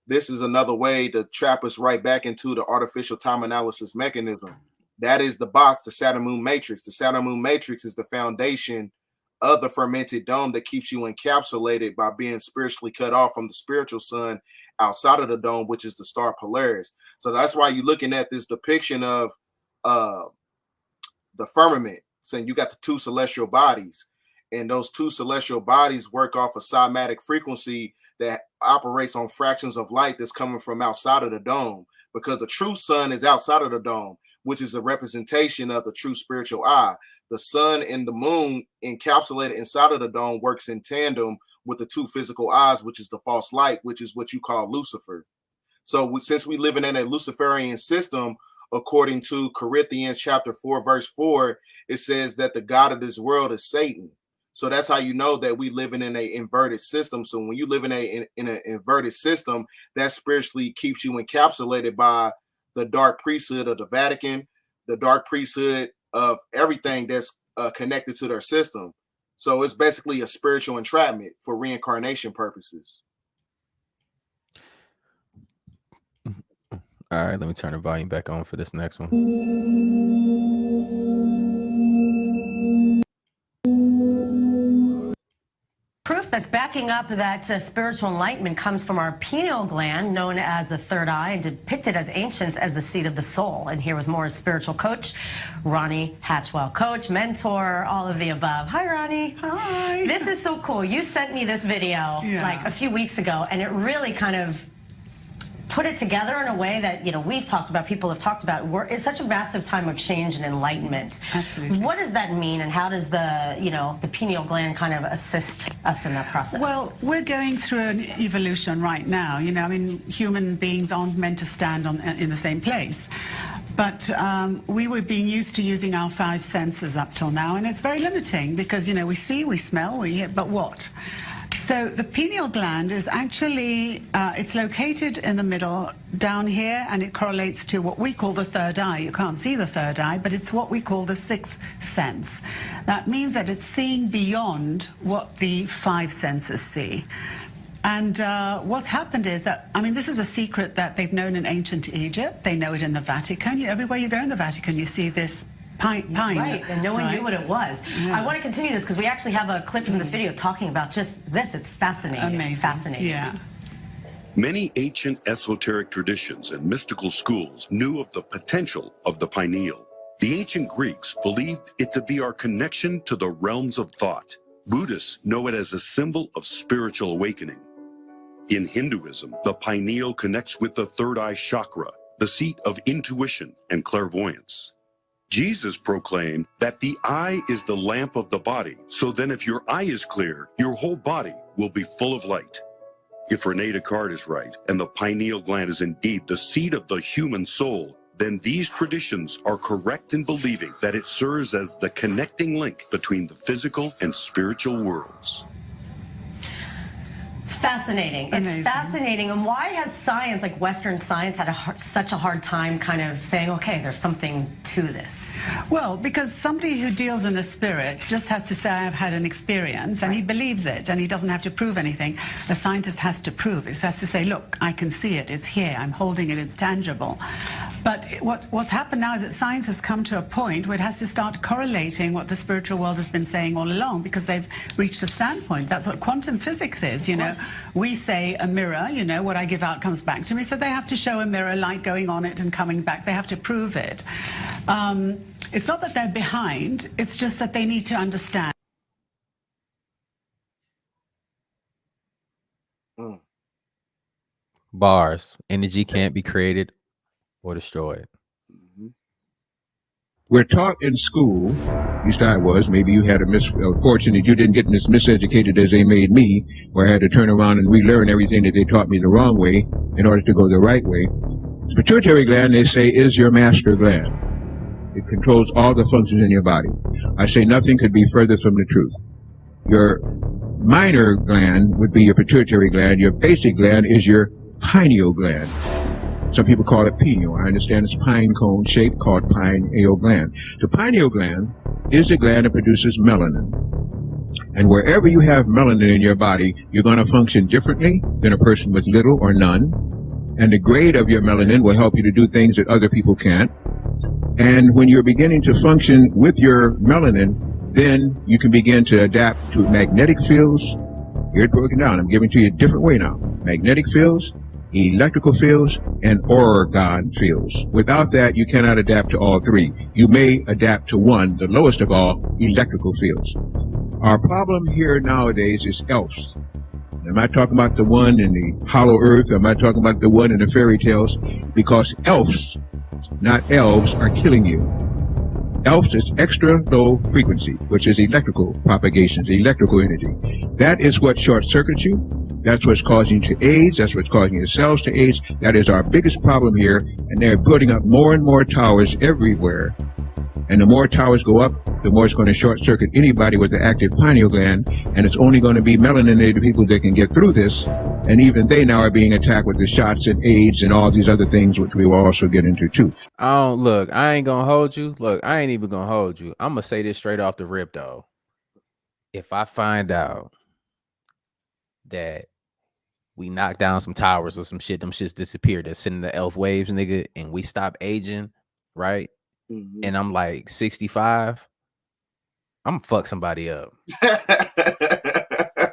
this is another way to trap us right back into the artificial time analysis mechanism. That is the box, the Saturn Moon Matrix. The Saturn Moon Matrix is the foundation of the fermented dome that keeps you encapsulated by being spiritually cut off from the spiritual sun outside of the dome, which is the star Polaris. So that's why you're looking at this depiction of the firmament, saying you got the two celestial bodies, and those two celestial bodies work off a cymatic frequency that operates on fractions of light that's coming from outside of the dome, because the true sun is outside of the dome, which is a representation of the true spiritual eye. The sun and the moon encapsulated inside of the dome works in tandem with the two physical eyes, which is the false light, which is what you call Lucifer. So since we living in a Luciferian system, according to Corinthians chapter 4, verse 4, it says that the God of this world is Satan. So that's how you know that we living in an inverted system. So when you live in an inverted system, that spiritually keeps you encapsulated by the dark priesthood of the Vatican, the dark priesthood of everything that's connected to their system. So it's basically a spiritual entrapment for reincarnation purposes. All right, let me turn the volume back on for this next one. Proof that's backing up that spiritual enlightenment comes from our pineal gland, known as the third eye, and depicted as ancients as the seat of the soul. And here with more is spiritual coach Ronnie Hatchwell. Coach, mentor, all of the above. Hi, Ronnie. Hi. This is so cool. You sent me this video like a few weeks ago, and it really kind of put it together in a way that, you know, we've talked about, people have talked about. It's such a massive time of change and enlightenment. Absolutely. What does that mean, and how does the, you know, the pineal gland kind of assist us in that process? Well, we're going through an evolution right now. You know, I mean, human beings aren't meant to stand in the same place. But we were being used to using our 5 senses up till now, and it's very limiting because, you know, we see, we smell, we hear, but what? So the pineal gland is actually, it's located in the middle down here, and it correlates to what we call the third eye. You can't see the third eye, but it's what we call the sixth sense. That means that it's seeing beyond what the five senses see. And what's happened is that, I mean, this is a secret that they've known in ancient Egypt. They know it in the Vatican. Everywhere you go in the Vatican, you see this pine. Right, and no one knew what it was. Yeah. I want to continue this because we actually have a clip from this video talking about just this. It's fascinating. Amazing. Fascinating. Yeah. Many ancient esoteric traditions and mystical schools knew of the potential of the pineal. The ancient Greeks believed it to be our connection to the realms of thought. Buddhists know it as a symbol of spiritual awakening. In Hinduism, the pineal connects with the third eye chakra, the seat of intuition and clairvoyance. Jesus proclaimed that the eye is the lamp of the body, so then if your eye is clear, your whole body will be full of light. If Rene Descartes is right, and the pineal gland is indeed the seat of the human soul, then these traditions are correct in believing that it serves as the connecting link between the physical and spiritual worlds. Fascinating. It's Amazing. fascinating. And why has science, like Western science, had such a hard time kind of saying, okay, there's something to this? Well, because somebody who deals in the spirit just has to say, I've had an experience, and he believes it, and he doesn't have to prove anything. The scientist has to prove it. He has to say, look, I can see it, it's here, I'm holding it, it's tangible. But what's happened now is that science has come to a point where it has to start correlating what the spiritual world has been saying all along, because they've reached a standpoint. That's what quantum physics is, you know. We say a mirror, you know, what I give out comes back to me. So they have to show a mirror, light going on it and coming back. They have to prove it. It's not that they're behind, it's just that they need to understand. Bars. Energy can't be created or destroyed. We're taught in school, at least I was, maybe you had a misfortune that you didn't get as miseducated as they made me, where I had to turn around and relearn everything that they taught me the wrong way in order to go the right way. The pituitary gland, they say, is your master gland. It controls all the functions in your body. I say nothing could be further from the truth. Your minor gland would be your pituitary gland. Your basic gland is your pineal gland. Some people call it pineal. I understand it's pine cone shape called pineal gland. The pineal gland is the gland that produces melanin. And wherever you have melanin in your body, you're going to function differently than a person with little or none. And the grade of your melanin will help you to do things that other people can't. And when you're beginning to function with your melanin, then you can begin to adapt to magnetic fields. Here it's broken down. I'm giving it to you a different way now. Magnetic fields, electrical fields, and orgone fields. Without that, you cannot adapt to all three. You may adapt to one, the lowest of all, electrical fields. Our problem here nowadays is elves. I'm not talking about the one in the hollow earth. I'm not talking about the one in the fairy tales, because elves, not elves, are killing you. Elves is extra low frequency, which is electrical propagations, electrical energy. That is what short circuits you. That's what's causing you to AIDS. That's what's causing your cells to AIDS. That is our biggest problem here. And they're putting up more and more towers everywhere. And the more towers go up, the more it's going to short circuit anybody with an active pineal gland. And it's only going to be melanated people that can get through this. And even they now are being attacked with the shots and AIDS and all these other things, which we will also get into too. Look, I ain't gonna hold you. Look, I ain't even gonna hold you. I'm gonna say this straight off the rip though. If I find out that we knock down some towers or some shit, them shits disappear, they're sending the elf waves, nigga, and we stop aging, right? And I'm like 65, I'm gonna fuck somebody up.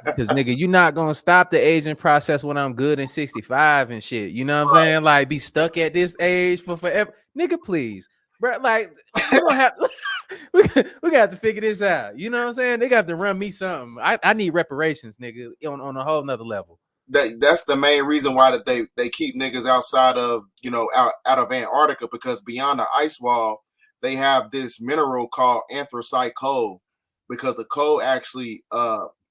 Because nigga, you're not gonna stop the aging process when I'm good and 65 and shit. You know what I'm saying? Like, be stuck at this age for forever. Nigga, please. Bro, like, we don't have we gotta have to figure this out. You know what I'm saying? They got to run me something. I need reparations, nigga, on a whole nother level. That's the main reason why that they keep niggas outside of, you know, out of Antarctica, because beyond the ice wall, they have this mineral called anthracite coal, because the coal actually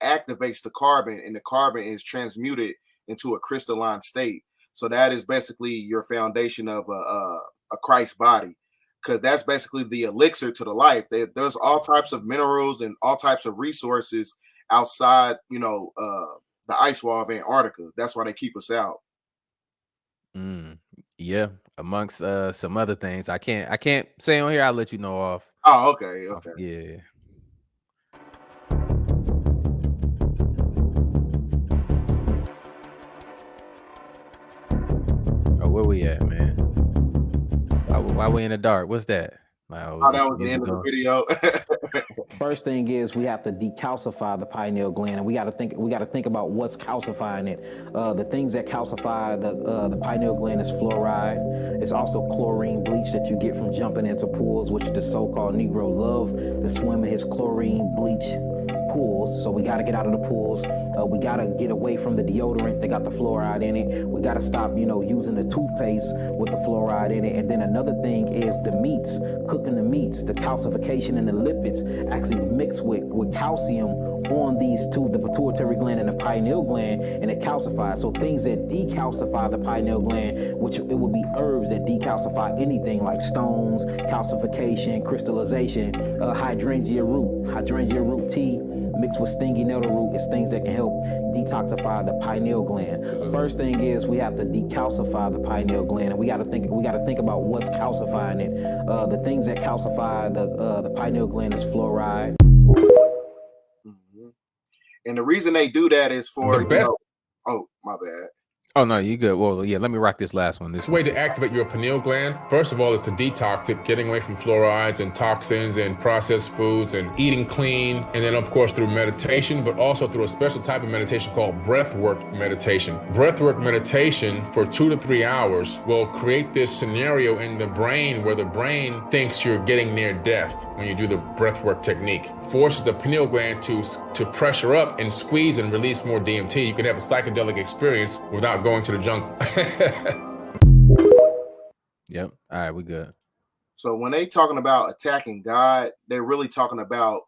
activates the carbon, and the carbon is transmuted into a crystalline state. So that is basically your foundation of a Christ body, because that's basically the elixir to the life. There's all types of minerals and all types of resources outside, you know, the ice wall of Antarctica. That's why they keep us out. Yeah, amongst some other things. I can't say on here. I'll let you know off. Oh, okay. Yeah. Oh, where we at, man? Why we in the dark? What's that? Oh, that was the end of the video. First thing is we have to decalcify the pineal gland, and we got to think about what's calcifying it. The things that calcify the pineal gland is fluoride. It's also chlorine bleach that you get from jumping into pools, which the so-called Negro love to swim in his chlorine bleach pools. So we got to get out of the pools. We got to get away from the deodorant that got the fluoride in it. We got to stop, using the toothpaste with the fluoride in it. And then another thing is the meats, cooking the meats, the calcification and the lipids actually mix with calcium on these two, the pituitary gland and the pineal gland, and it calcifies. So things that decalcify the pineal gland, which it would be herbs that decalcify anything like stones, calcification, crystallization, hydrangea root tea mixed with stingy nettle root is things that can help detoxify the pineal gland. First thing is we have to decalcify the pineal gland, and we got to think about what's calcifying it. The things that calcify the pineal gland is fluoride. And the reason they do that is for oh, my bad. Oh, no, you good. Well, yeah, let me rock this last one. This way to activate your pineal gland, first of all, is to detox it, getting away from fluorides and toxins and processed foods and eating clean. And then, of course, through meditation, but also through a special type of meditation called breathwork meditation. Breathwork meditation for 2 to 3 hours will create this scenario in the brain where the brain thinks you're getting near death when you do the breathwork technique. Forces the pineal gland to pressure up and squeeze and release more DMT. You can have a psychedelic experience without going to the jungle. Yep. All right, we good. So when they talking about attacking God, they're really talking about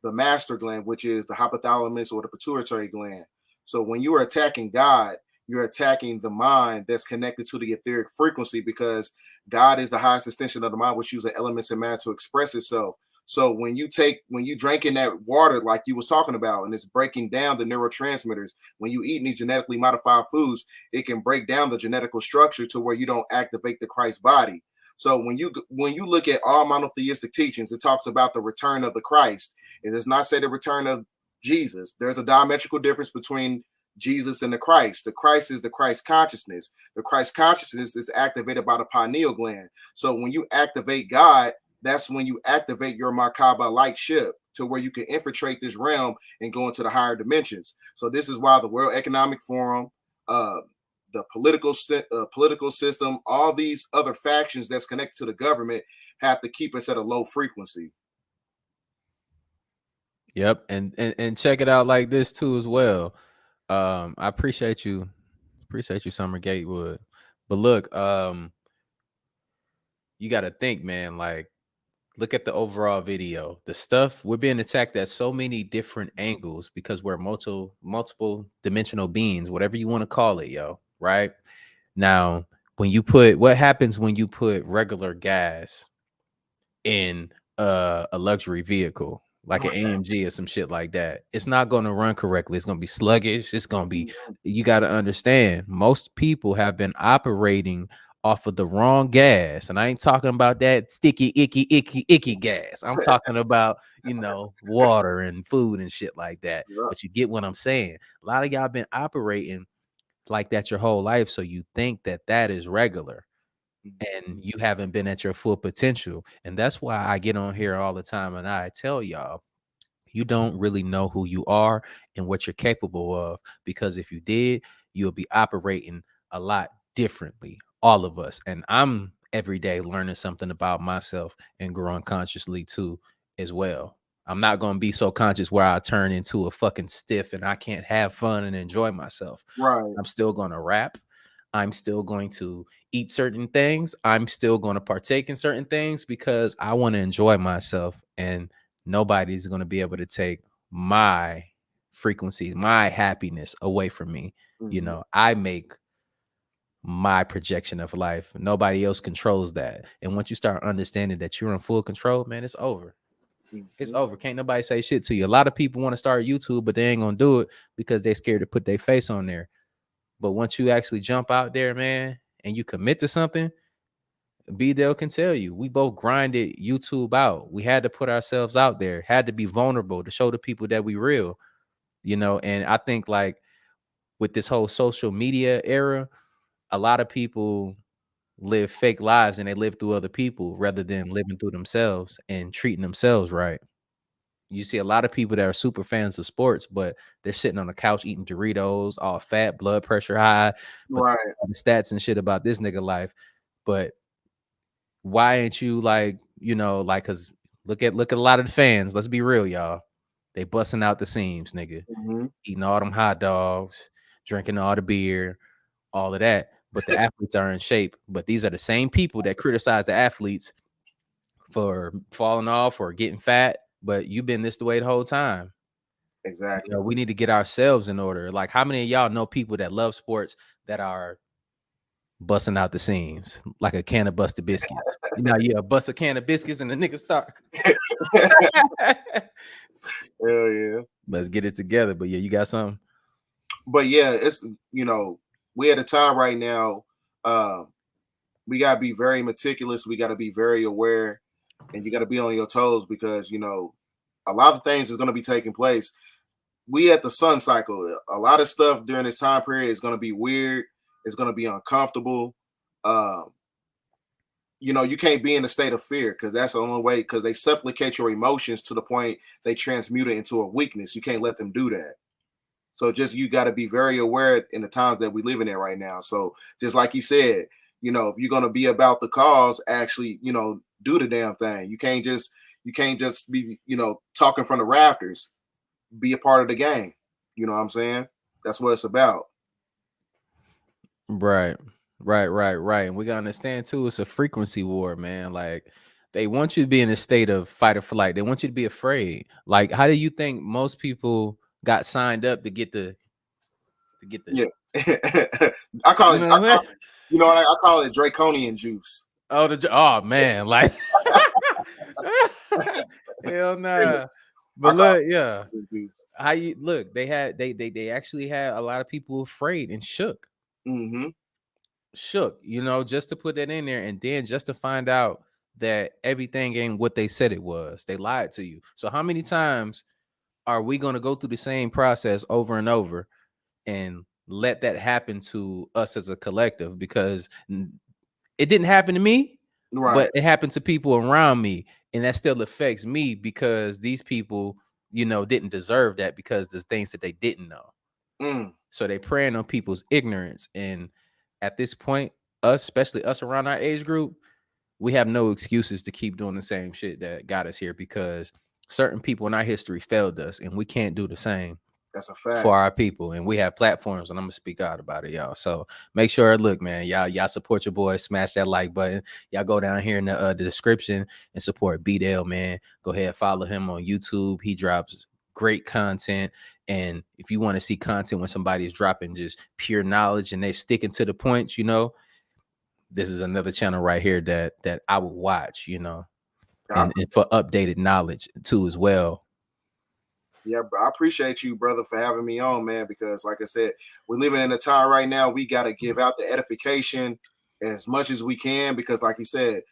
the master gland, which is the hypothalamus or the pituitary gland. So when you are attacking God, you're attacking the mind that's connected to the etheric frequency, because God is the highest extension of the mind, which uses elements and matter to express itself. So when you drink in that water, like you was talking about, and it's breaking down the neurotransmitters, when you eat these genetically modified foods, it can break down the genetical structure to where you don't activate the Christ body. So when you look at all monotheistic teachings, it talks about the return of the Christ. It does not say the return of Jesus. There's a diametrical difference between Jesus and the Christ. The Christ is the Christ consciousness. The Christ consciousness is activated by the pineal gland. So when you activate God, that's when you activate your Merkaba light ship to where you can infiltrate this realm and go into the higher dimensions. So this is why the World Economic Forum, the political system, all these other factions that's connected to the government have to keep us at a low frequency. Yep. And check it out like this too as well. I appreciate you, Summer Gatewood. But look, you got to think, man, like, look at the overall video. The stuff, we're being attacked at so many different angles because we're multiple dimensional beings, whatever you want to call it, yo. Right now, what happens when you put regular gas in a luxury vehicle like an AMG or some shit like that? It's not going to run correctly. It's going to be sluggish. It's going to be, you got to understand, most people have been operating off of the wrong gas. And I ain't talking about that sticky, icky gas. I'm talking about, water and food and shit like that. Yeah. But you get what I'm saying? A lot of y'all been operating like that your whole life. So you think that is regular. And you haven't been at your full potential. And that's why I get on here all the time and I tell y'all, you don't really know who you are and what you're capable of, because if you did, you'll be operating a lot differently, all of us. And I'm every day learning something about myself and growing consciously too as well. I'm not going to be so conscious where I turn into a fucking stiff and I can't have fun and enjoy myself. Right. I'm still going to rap. I'm still going to eat certain things. I'm still going to partake in certain things because I want to enjoy myself, and nobody's going to be able to take my frequency, my happiness away from me. Mm-hmm. I make my projection of life. Nobody else controls that. And once you start understanding that you're in full control, man, it's over. It's over. Can't nobody say shit to you. A lot of people want to start YouTube, but they ain't gonna do it because they scared to put their face on there. But once you actually jump out there, man, and you commit to something, BDELL can tell you, we both grinded YouTube out. We had to put ourselves out there, had to be vulnerable to show the people that we real, you know. And I think like with this whole social media era, a lot of people live fake lives and they live through other people rather than living through themselves and treating themselves right. You see a lot of people that are super fans of sports, but they're sitting on the couch eating Doritos, all fat, blood pressure high, but Right. the stats and shit about this nigga life. But why ain't you like, you know, like, cause look at a lot of the fans. Let's be real, y'all. They busting out the seams, nigga. Eating all them hot dogs, drinking all the beer, all of that. But the athletes are in shape. But these are the same people that criticize the athletes for falling off or getting fat. But you've been this the way the whole time. Exactly. You know, we need to get ourselves in order. Like, how many of y'all know people that love sports that are busting out the seams like a can of busted biscuits? You know, you bust a can of biscuits and the nigga start. Hell yeah. Let's get it together. But yeah, you got something? But yeah, it's, you know, we at a time right now, we got to be very meticulous. We got to be very aware, and you got to be on your toes because, you know, a lot of things is going to be taking place. We at the sun cycle, a lot of stuff during this time period is going to be weird. It's going to be uncomfortable. You know, you can't be in a state of fear because that's the only way, because they supplicate your emotions to the point they transmute it into a weakness. You can't let them do that. So just, you got to be very aware in the times that we live in right now. So just like you said, you know, if you're going to be about the cause, actually, you know, do the damn thing. You can't just be, you know, talking from the rafters. Be a part of the game. You know what I'm saying? That's what it's about. Right. And we gotta understand too, it's a frequency war, man. Like, they want you to be in a state of fight or flight. They want you to be afraid. Like, how do you think most people got signed up to get the Yeah. I call it, I call it draconian juice. Oh man, like hell nah. But look, yeah. How you look? They actually had a lot of people afraid and shook. Shook, you know, just to put that in there, and then just to find out that everything ain't what they said it was. They lied to you. So how many times are we going to go through the same process over and over and let that happen to us as a collective? Because it didn't happen to me, but it happened to people around me, and that still affects me because these people, you know, didn't deserve that because there's things that they didn't know. So they preying on people's ignorance. And at this point, especially us around our age group, we have no excuses to keep doing the same shit that got us here, because certain people in our history failed us, and we can't do the same. That's a fact. For our people. And we have platforms, and I'm gonna speak out about it, y'all. So make sure, look, man, y'all support your boy. Smash that like button. Y'all go down here in the description and support BDELL, man. Go ahead, follow him on YouTube. He drops great content. And if you want to see content when somebody is dropping just pure knowledge and they sticking to the points, you know, this is another channel right here that I would watch, you know, and for updated knowledge too as well. Yeah, I appreciate you, brother, for having me on, man, because like I said, we're living in a time right now, we got to give out the edification as much as we can, because like you said,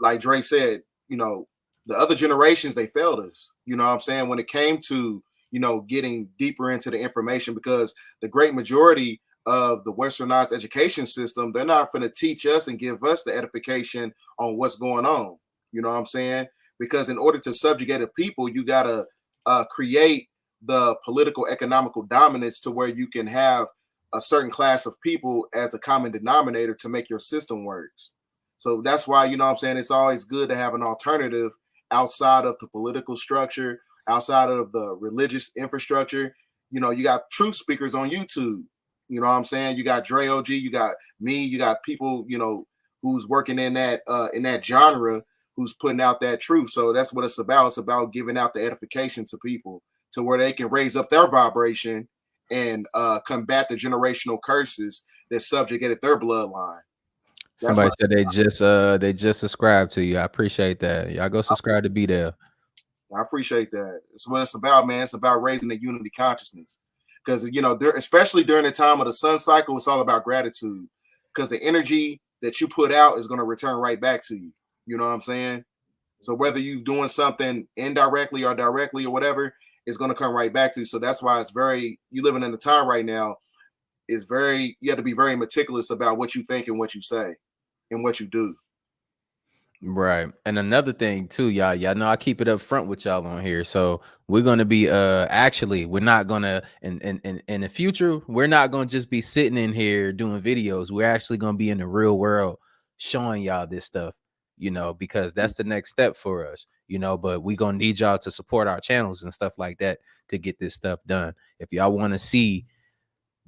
like Dre said, you know, the other generations, they failed us, you know what I'm saying, when it came to, you know, getting deeper into the information, because the great majority of the westernized education system, they're not going to teach us and give us the edification on what's going on, you know what I'm saying, because in order to subjugate a people, you got to create the political economical dominance to where you can have a certain class of people as a common denominator to make your system works. So that's why, you know what I'm saying, it's always good to have an alternative outside of the political structure, outside of the religious infrastructure. You know, you got truth speakers on YouTube. You know what I'm saying? You got Dre OG, you got me, you got people, you know, who's working in that genre, who's putting out that truth. So that's what it's about. It's about giving out the edification to people to where they can raise up their vibration and combat the generational curses that subjugated their bloodline. That's Somebody said they just subscribed to you. I appreciate that. Y'all go subscribe to BDELL. I appreciate that. It's what it's about, man. It's about raising the unity consciousness. Because, you know, especially during the time of the sun cycle, it's all about gratitude. Because the energy that you put out is going to return right back to you. You know what I'm saying? So whether you're doing something indirectly or directly or whatever, it's going to come right back to you. So that's why it's you living in the time right now, you have to be very meticulous about what you think and what you say and what you do. Right. And another thing too, y'all know I keep it up front with y'all on here. So we're gonna be actually we're not gonna in the future, we're not gonna just be sitting in here doing videos. We're actually gonna be in the real world showing y'all this stuff, you know, because that's the next step for us, you know, but we gonna need y'all to support our channels and stuff like that to get this stuff done. If y'all want to see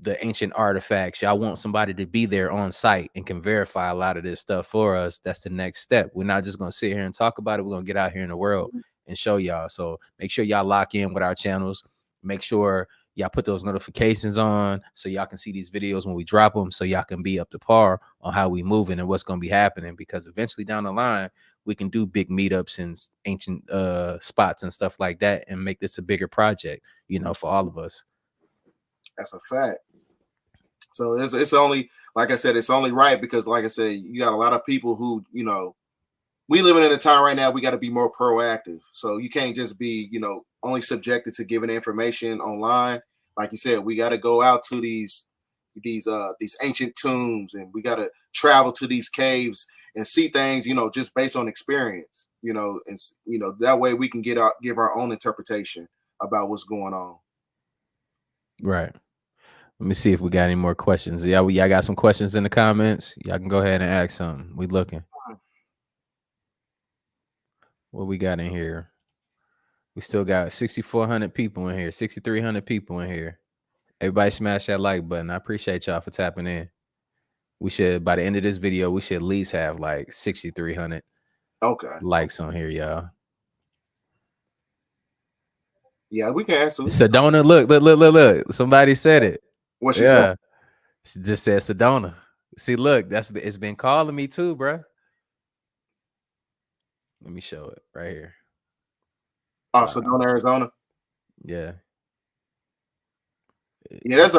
the ancient artifacts, y'all want somebody to be there on site and can verify a lot of this stuff for us, that's the next step. We're not just going to sit here and talk about it. We're going to get out here in the world and show y'all. So make sure y'all lock in with our channels. Make sure y'all put those notifications on so y'all can see these videos when we drop them, so y'all can be up to par on how we moving and what's going to be happening, because eventually down the line we can do big meetups in ancient spots and stuff like that and make this a bigger project, you know, for all of us. That's a fact. So it's only, like I said, it's only right because, like I said, you got a lot of people who, you know, we living in a time right now, we got to be more proactive. So you can't just be, you know, only subjected to giving information online. Like you said, we got to go out to these ancient tombs, and we got to travel to these caves and see things, you know, just based on experience, you know, and, you know, that way we can give our own interpretation about what's going on. Right. Let me see if we got any more questions. Y'all got some questions in the comments? Y'all can go ahead and ask something. We looking. What we got in here? We still got 6,400 people in here, 6,300 people in here. Everybody smash that like button. I appreciate y'all for tapping in. We should, by the end of this video, we should at least have like 6,300 likes on here, y'all. Yeah, we can answer. Sedona, look. Somebody said it. What she said? She just said Sedona. See, look, it's been calling me too, bro. Let me show it right here. Oh, Sedona, Arizona. Yeah. Yeah, that's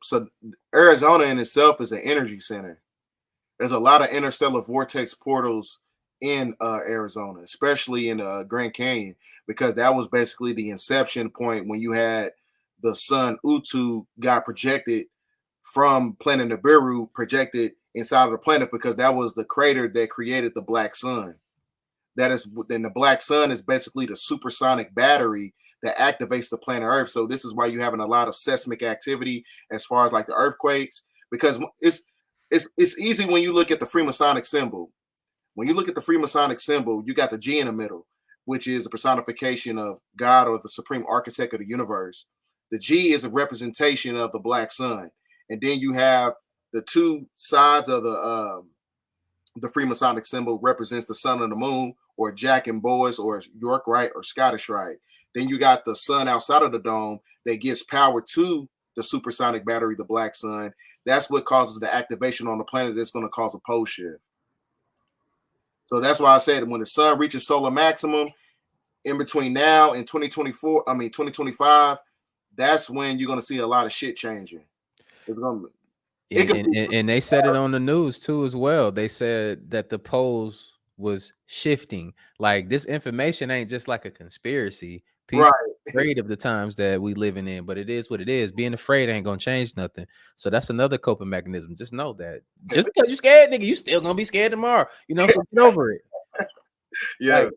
so Arizona in itself is an energy center. There's a lot of interstellar vortex portals in Arizona, especially in Grand Canyon, because that was basically the inception point when you had the sun Utu got projected from planet Nibiru, projected inside of the planet, because that was the crater that created the black sun. Then the black sun is basically the supersonic battery that activates the planet Earth. So this is why you're having a lot of seismic activity as far as like the earthquakes, because it's easy when you look at the Freemasonic symbol. When you look at the Freemasonic symbol, you got the G in the middle, which is a personification of God or the supreme architect of the universe. The G is a representation of the black sun. And then you have the two sides of the Freemasonic symbol represents the sun and the moon, or Jack and Boaz, or York Rite, or Scottish Rite. Then you got the sun outside of the dome that gives power to the supersonic battery, the black sun. That's what causes the activation on the planet that's going to cause a pole shift. So that's why I said when the sun reaches solar maximum in between now and 2025, that's when you're going to see a lot of shit changing. It's going to and they said it on the news too as well. They said that the poles was shifting. Like, this information ain't just like a conspiracy. People are afraid of the times that we living in, but it is what it is. Being afraid ain't gonna change nothing. So that's another coping mechanism. Just know that. Just because you scared, nigga, you still gonna be scared tomorrow. You know, so get over it. Yeah. Like,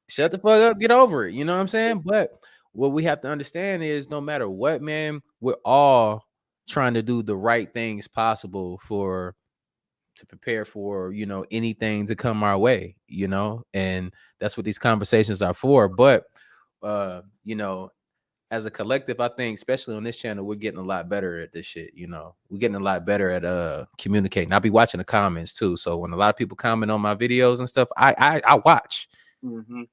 shut the fuck up, get over it. You know what I'm saying? But what we have to understand is no matter what, man, we're all trying to do the right things possible to prepare for, you know, anything to come our way, you know, and that's what these conversations are for. But you know, as a collective, I think especially on this channel, we're getting a lot better at this shit. You know, we're getting a lot better at communicating. I'll be watching the comments too, so when a lot of people comment on my videos and stuff, I watch.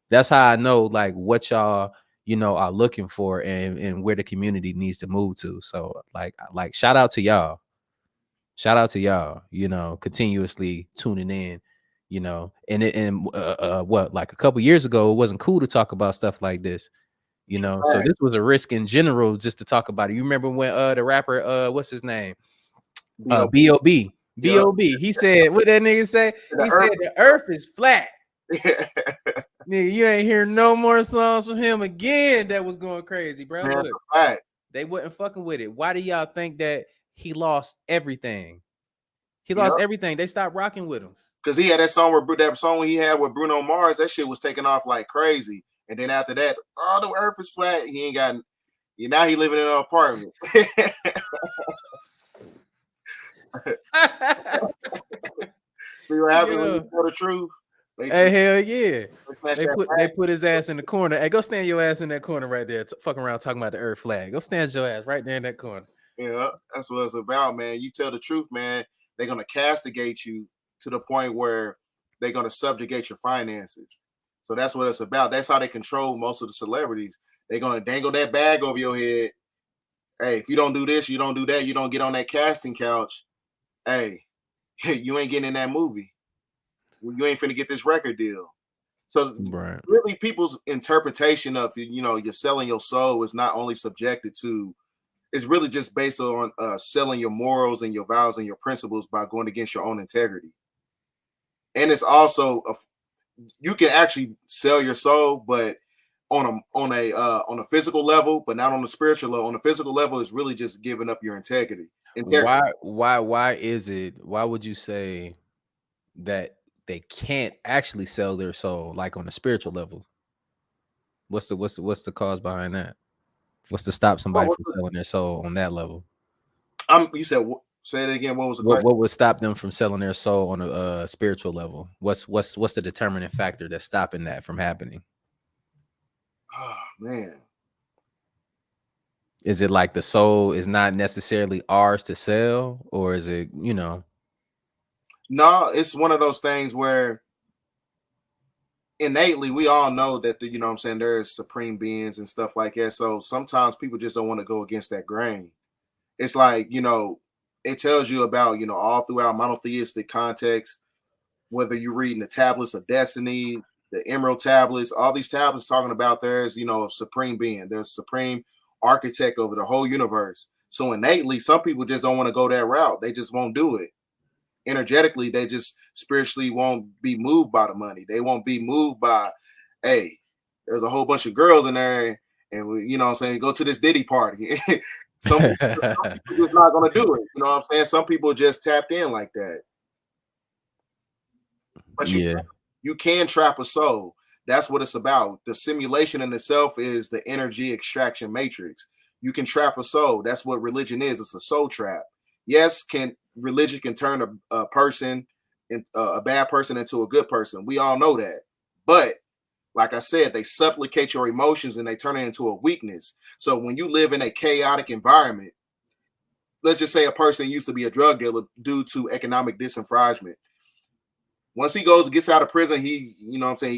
That's how I know like what y'all, you know, are looking for and where the community needs to move to. So like shout out to y'all, you know, continuously tuning in, you know, and what, like a couple years ago, it wasn't cool to talk about stuff like this, you know. So Right. this was a risk in general just to talk about it. You remember when the rapper what's his name? B.O.B. Yep. B.O.B. He said, what that nigga say? The He said earth- the earth is flat. Nigga, you ain't hear no more songs from him again. That was going crazy, bro. Man, Look, fact. they wasn't fucking with it. Why do y'all think that he lost everything? He Yep. lost everything. They stopped rocking with him. Because he had that song he had with Bruno Mars, that shit was taking off like crazy. And then after that, oh, the earth is flat. He ain't got. Now he living in an apartment. See what happens when you tell the truth? Hey, hell yeah. They put his ass in the corner. Hey, go stand your ass in that corner right there. Fucking around talking about the earth flag. Go stand your ass right there in that corner. Yeah, that's what it's about, man. You tell the truth, man. They're gonna castigate you to the point where they're gonna subjugate your finances. So that's what it's about. That's how they control most of the celebrities. They're gonna dangle that bag over your head. Hey, if you don't do this, you don't do that, you don't get on that casting couch. Hey, you ain't getting in that movie. You ain't finna get this record deal. So really, people's interpretation of you're selling your soul is not only subjected to. It's really just based on selling your morals and your vows and your principles by going against your own integrity. And it's also you can actually sell your soul, but on a physical level, but not on the spiritual level. On the physical level, it's really just giving up your integrity. Why is it? Why would you say that they can't actually sell their soul like on the spiritual level? What's the cause behind that? What's to stop somebody from selling their soul on that level? You said, say it again. What was the question? What would stop them from selling their soul on a spiritual level? What's the determining factor that's stopping that from happening? Oh man, is it like the soul is not necessarily ours to sell, or is it No, it's one of those things where innately we all know that there's supreme beings and stuff like that. So sometimes people just don't want to go against that grain. It's like, it tells you about, all throughout monotheistic context, whether you're reading the tablets of destiny, the emerald tablets, all these tablets talking about there's, a supreme being, there's a supreme architect over the whole universe. So innately, some people just don't want to go that route. They just won't do it. Energetically, they just spiritually won't be moved by the money. They won't be moved by, hey, there's a whole bunch of girls in there, and we, go to this Diddy party. some people just not gonna do it. You know what I'm saying? Some people just tapped in like that. But you can trap a soul. That's what it's about. The simulation in itself is the energy extraction matrix. You can trap a soul. That's what religion is. It's a soul trap. Yes, religion can turn a person, a bad person, into a good person. We all know that. But like I said, they supplicate your emotions and they turn it into a weakness. So when you live in a chaotic environment, let's just say a person used to be a drug dealer due to economic disenfranchisement. Once he gets out of prison, he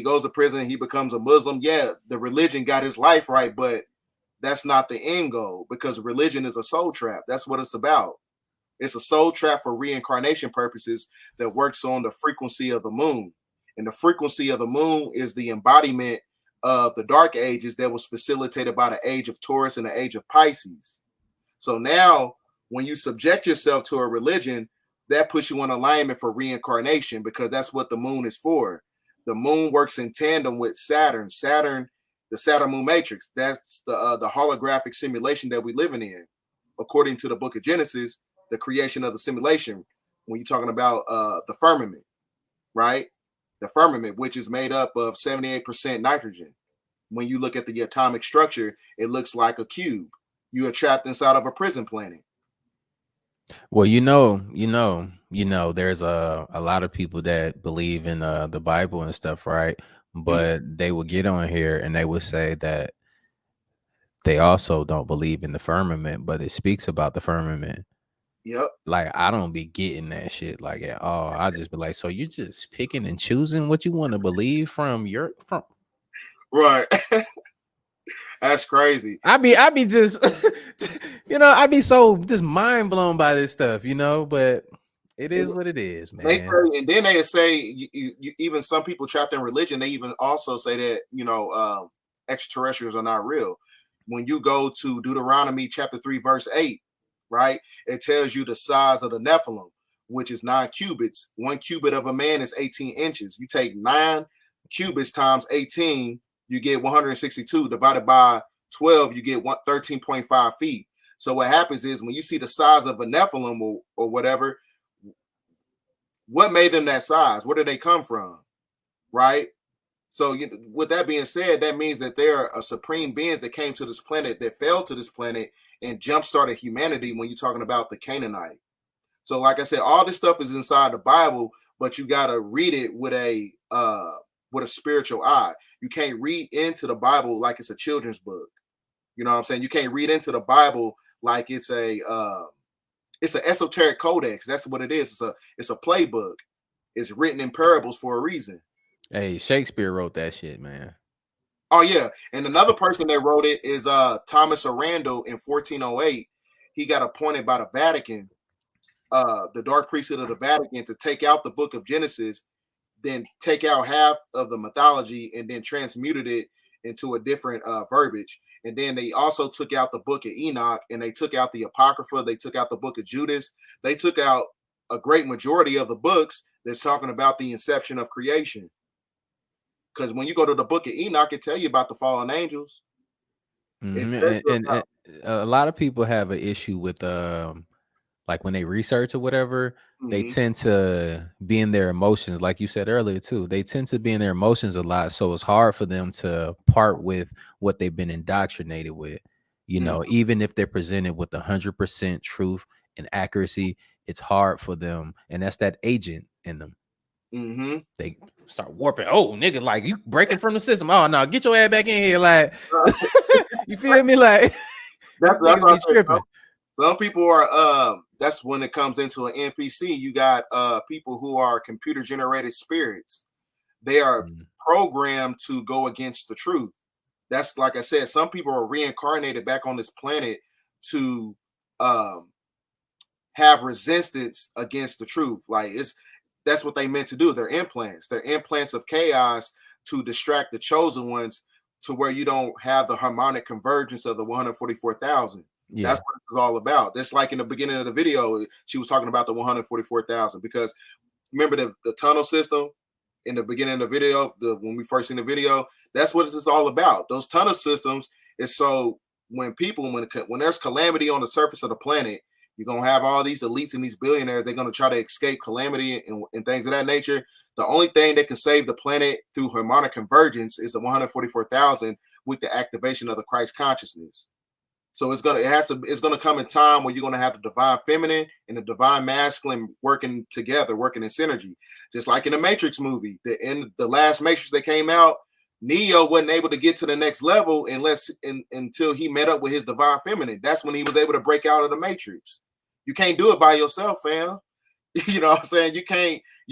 goes to prison, he becomes a Muslim. Yeah, the religion got his life right, but that's not the end goal, because religion is a soul trap. That's what it's about. It's a soul trap for reincarnation purposes that works on the frequency of the moon. And the frequency of the moon is the embodiment of the dark ages that was facilitated by the age of Taurus and the age of Pisces. So now when you subject yourself to a religion, that puts you in alignment for reincarnation, because that's what the moon is for. The moon works in tandem with Saturn. The Saturn moon matrix, that's the holographic simulation that we're living in. According to the book of Genesis, the creation of the simulation, when you're talking about the firmament, right? The firmament, which is made up of 78% nitrogen. When you look at the atomic structure, it looks like a cube. You are trapped inside of a prison planet. Well, there's a lot of people that believe in the Bible and stuff, right? But they will get on here and they would say that they also don't believe in the firmament, but it speaks about the firmament. Yep. Like, I don't be getting that shit like at all. I just be like, so you just picking and choosing what you want to believe from right. That's crazy. I be just I be so just mind blown by this stuff, but It is what it is, They man. say, and then they say, even some people trapped in religion, they even also say that, extraterrestrials are not real. When you go to Deuteronomy chapter 3, verse 8, right, it tells you the size of the Nephilim, which is 9 cubits. 1 cubit of a man is 18 inches. You take 9 cubits times 18, you get 162. Divided by 12, you get 13.5 feet. So what happens is when you see the size of a Nephilim or whatever, what made them that size? Where did they come from? Right? So with that being said, that means that there are supreme beings that came to this planet, that fell to this planet and jump-started humanity when you're talking about the Canaanite. So like I said, all this stuff is inside the Bible, but you got to read it with a spiritual eye. You can't read into the Bible like it's a children's book. You know what I'm saying? You can't read into the Bible like it's an esoteric codex. That's what it is. It's a playbook. It's written in parables for a reason. Hey, Shakespeare wrote that shit, man. Oh yeah, and another person that wrote it is Thomas Arundel in 1408. He got appointed by the Vatican, the Dark Priesthood of the Vatican, to take out the Book of Genesis, then take out half of the mythology, and then transmuted it into a different verbiage. And then they also took out the Book of Enoch, and they took out the Apocrypha. They took out the Book of Judas. They took out a great majority of the books that's talking about the inception of creation. Because when you go to the Book of Enoch, it tell you about the fallen angels. And a lot of people have an issue with like when they research or whatever, they tend to be in their emotions, like you said earlier too. They tend to be in their emotions a lot, so it's hard for them to part with what they've been indoctrinated with. Even if they're presented with 100% truth and accuracy, it's hard for them, and that's that agent in them. They start warping. Oh, nigga, like you breaking from the system. Oh no, get your ass back in here, like you feel me? Like that's be tripping. Some people are that's when it comes into an NPC. You got people who are computer generated spirits. They are programmed to go against the truth. That's like I said, some people are reincarnated back on this planet to have resistance against the truth. Like that's what they meant to do. They're implants. They're implants of chaos to distract the chosen ones, to where you don't have the harmonic convergence of the 144,000. Yeah. That's what it's all about. That's like in the beginning of the video, she was talking about the 144,000, because remember the tunnel system in the beginning of the video, when we first seen the video, that's what it's all about. Those tunnel systems is so when there's calamity on the surface of the planet, you're going to have all these elites and these billionaires. They're going to try to escape calamity and things of that nature. The only thing that can save the planet through harmonic convergence is the 144,000 with the activation of the Christ consciousness. So it's going to come in time where you're going to have the divine feminine and the divine masculine working together, working in synergy. Just like in the Matrix movie, in the last Matrix that came out, Neo wasn't able to get to the next level until he met up with his divine feminine. That's when he was able to break out of the Matrix. You can't do it by yourself, fam. You know what I'm saying? You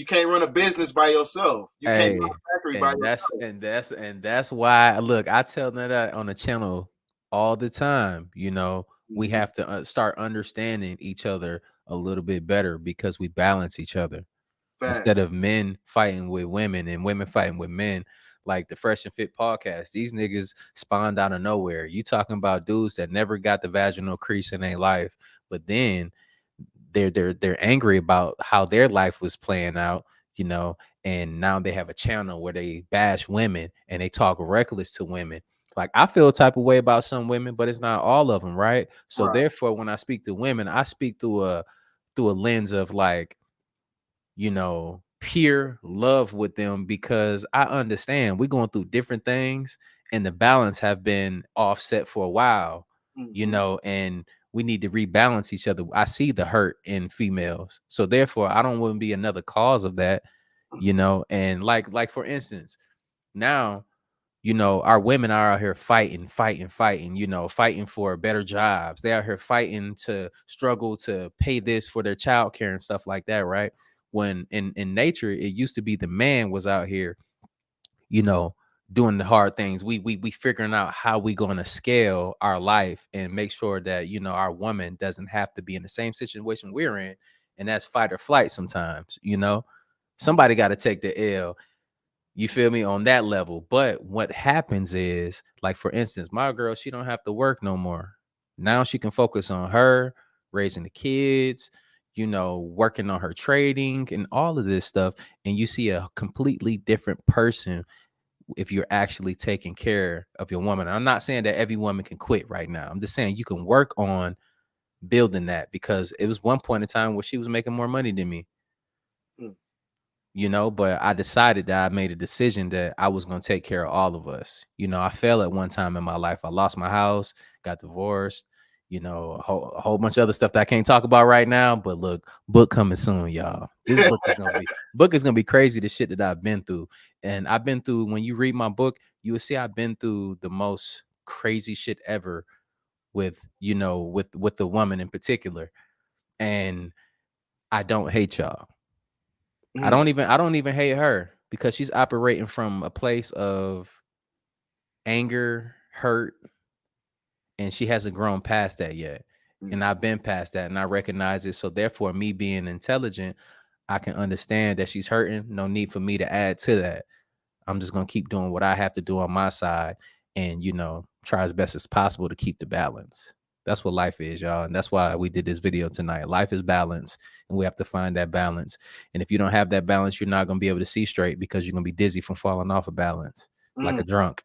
can't run a business by yourself. You can't run a factory by yourself. And that's why, look, I tell them that on the channel all the time. We have to start understanding each other a little bit better, because we balance each other. Instead of men fighting with women and women fighting with men. Like the Fresh and Fit podcast, these niggas spawned out of nowhere. You talking about dudes that never got the vaginal crease in their life, but then they're angry about how their life was playing out, and now they have a channel where they bash women and they talk reckless to women. Like, I feel a type of way about some women, but it's not all of them, right? So therefore, when I speak to women, I speak through a lens of like, pure love with them, because I understand we're going through different things and the balance have been offset for a while, and we need to rebalance each other. I see the hurt in females, so therefore I don't want to be another cause of that, and like for instance, now, our women are out here fighting, fighting for better jobs. They out here fighting to struggle to pay this for their child care and stuff like that, right? When in nature, it used to be the man was out here, doing the hard things. We figuring out how we going to scale our life and make sure that, our woman doesn't have to be in the same situation we're in. and that's fight or flight sometimes, you know. Somebody got to take the L, you feel me, on that level. But what happens is, like, for instance, my girl, she don't have to work no more. Now she can focus on her raising the kids, you know, working on her trading and all of this stuff. And you see a completely different person if you're actually taking care of your woman. I'm not saying that every woman can quit right now. I'm just saying you can work on building that, because it was one point in time where she was making more money than me. You know, but I decided that I made a decision that I was going to take care of all of us. You know, I fell at one time in my life. I lost my house, got divorced, you know, a whole bunch of other stuff that I can't talk about right now. But look, book coming soon, y'all. This book is gonna be crazy, the shit that I've been through. And I've been through, when you read my book, you will see I've been through the most crazy shit ever with, you know, with the woman in particular. And I don't hate y'all. I don't even hate her, because she's operating from a place of anger, hurt, and she hasn't grown past that yet. And I've been past that, and I recognize it. So therefore, me being intelligent, I can understand that she's hurting. No need for me to add to that. I'm just gonna keep doing what I have to do on my side, and, you know, try as best as possible to keep the balance. That's what life is, y'all. And that's why we did this video tonight. Life is balance, and we have to find that balance. And if you don't have that balance, you're not going to be able to see straight, because you're going to be dizzy from falling off of balance like a drunk.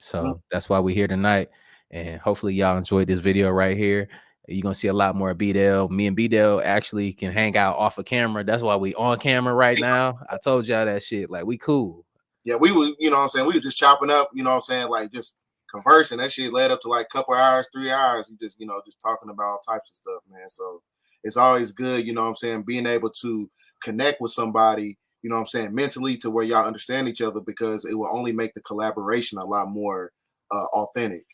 So that's why we're here tonight. And hopefully y'all enjoyed this video right here. You're going to see a lot more of BDELL. Me and BDELL actually can hang out off of camera. That's why we on camera right now. I told y'all that shit. Like, we cool. Yeah, we were, you know what I'm saying? We were just chopping up, you know what I'm saying? Like, just conversing. That shit led up to like a couple hours, 3 hours. You just, you know, just talking about all types of stuff, man. So it's always good, you know what I'm saying, being able to connect with somebody, you know what I'm saying, mentally, to where y'all understand each other, because it will only make the collaboration a lot more authentic.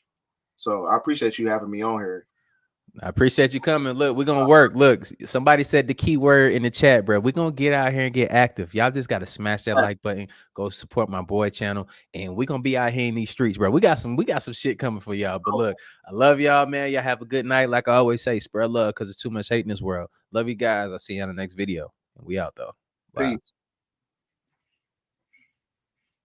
So I appreciate you having me on here. I appreciate you coming. Look, we're gonna work. Look, somebody said the key word in the chat, bro. We're gonna get out here and get active. Y'all just gotta smash that like button. Go support my boy channel, and we're gonna be out here in these streets, bro. We got some shit coming for y'all. But look, I love y'all, man. Y'all have a good night. Like I always say, spread love, because there's too much hate in this world. Love you guys. I'll see you on the next video. We out though. Bye. Peace.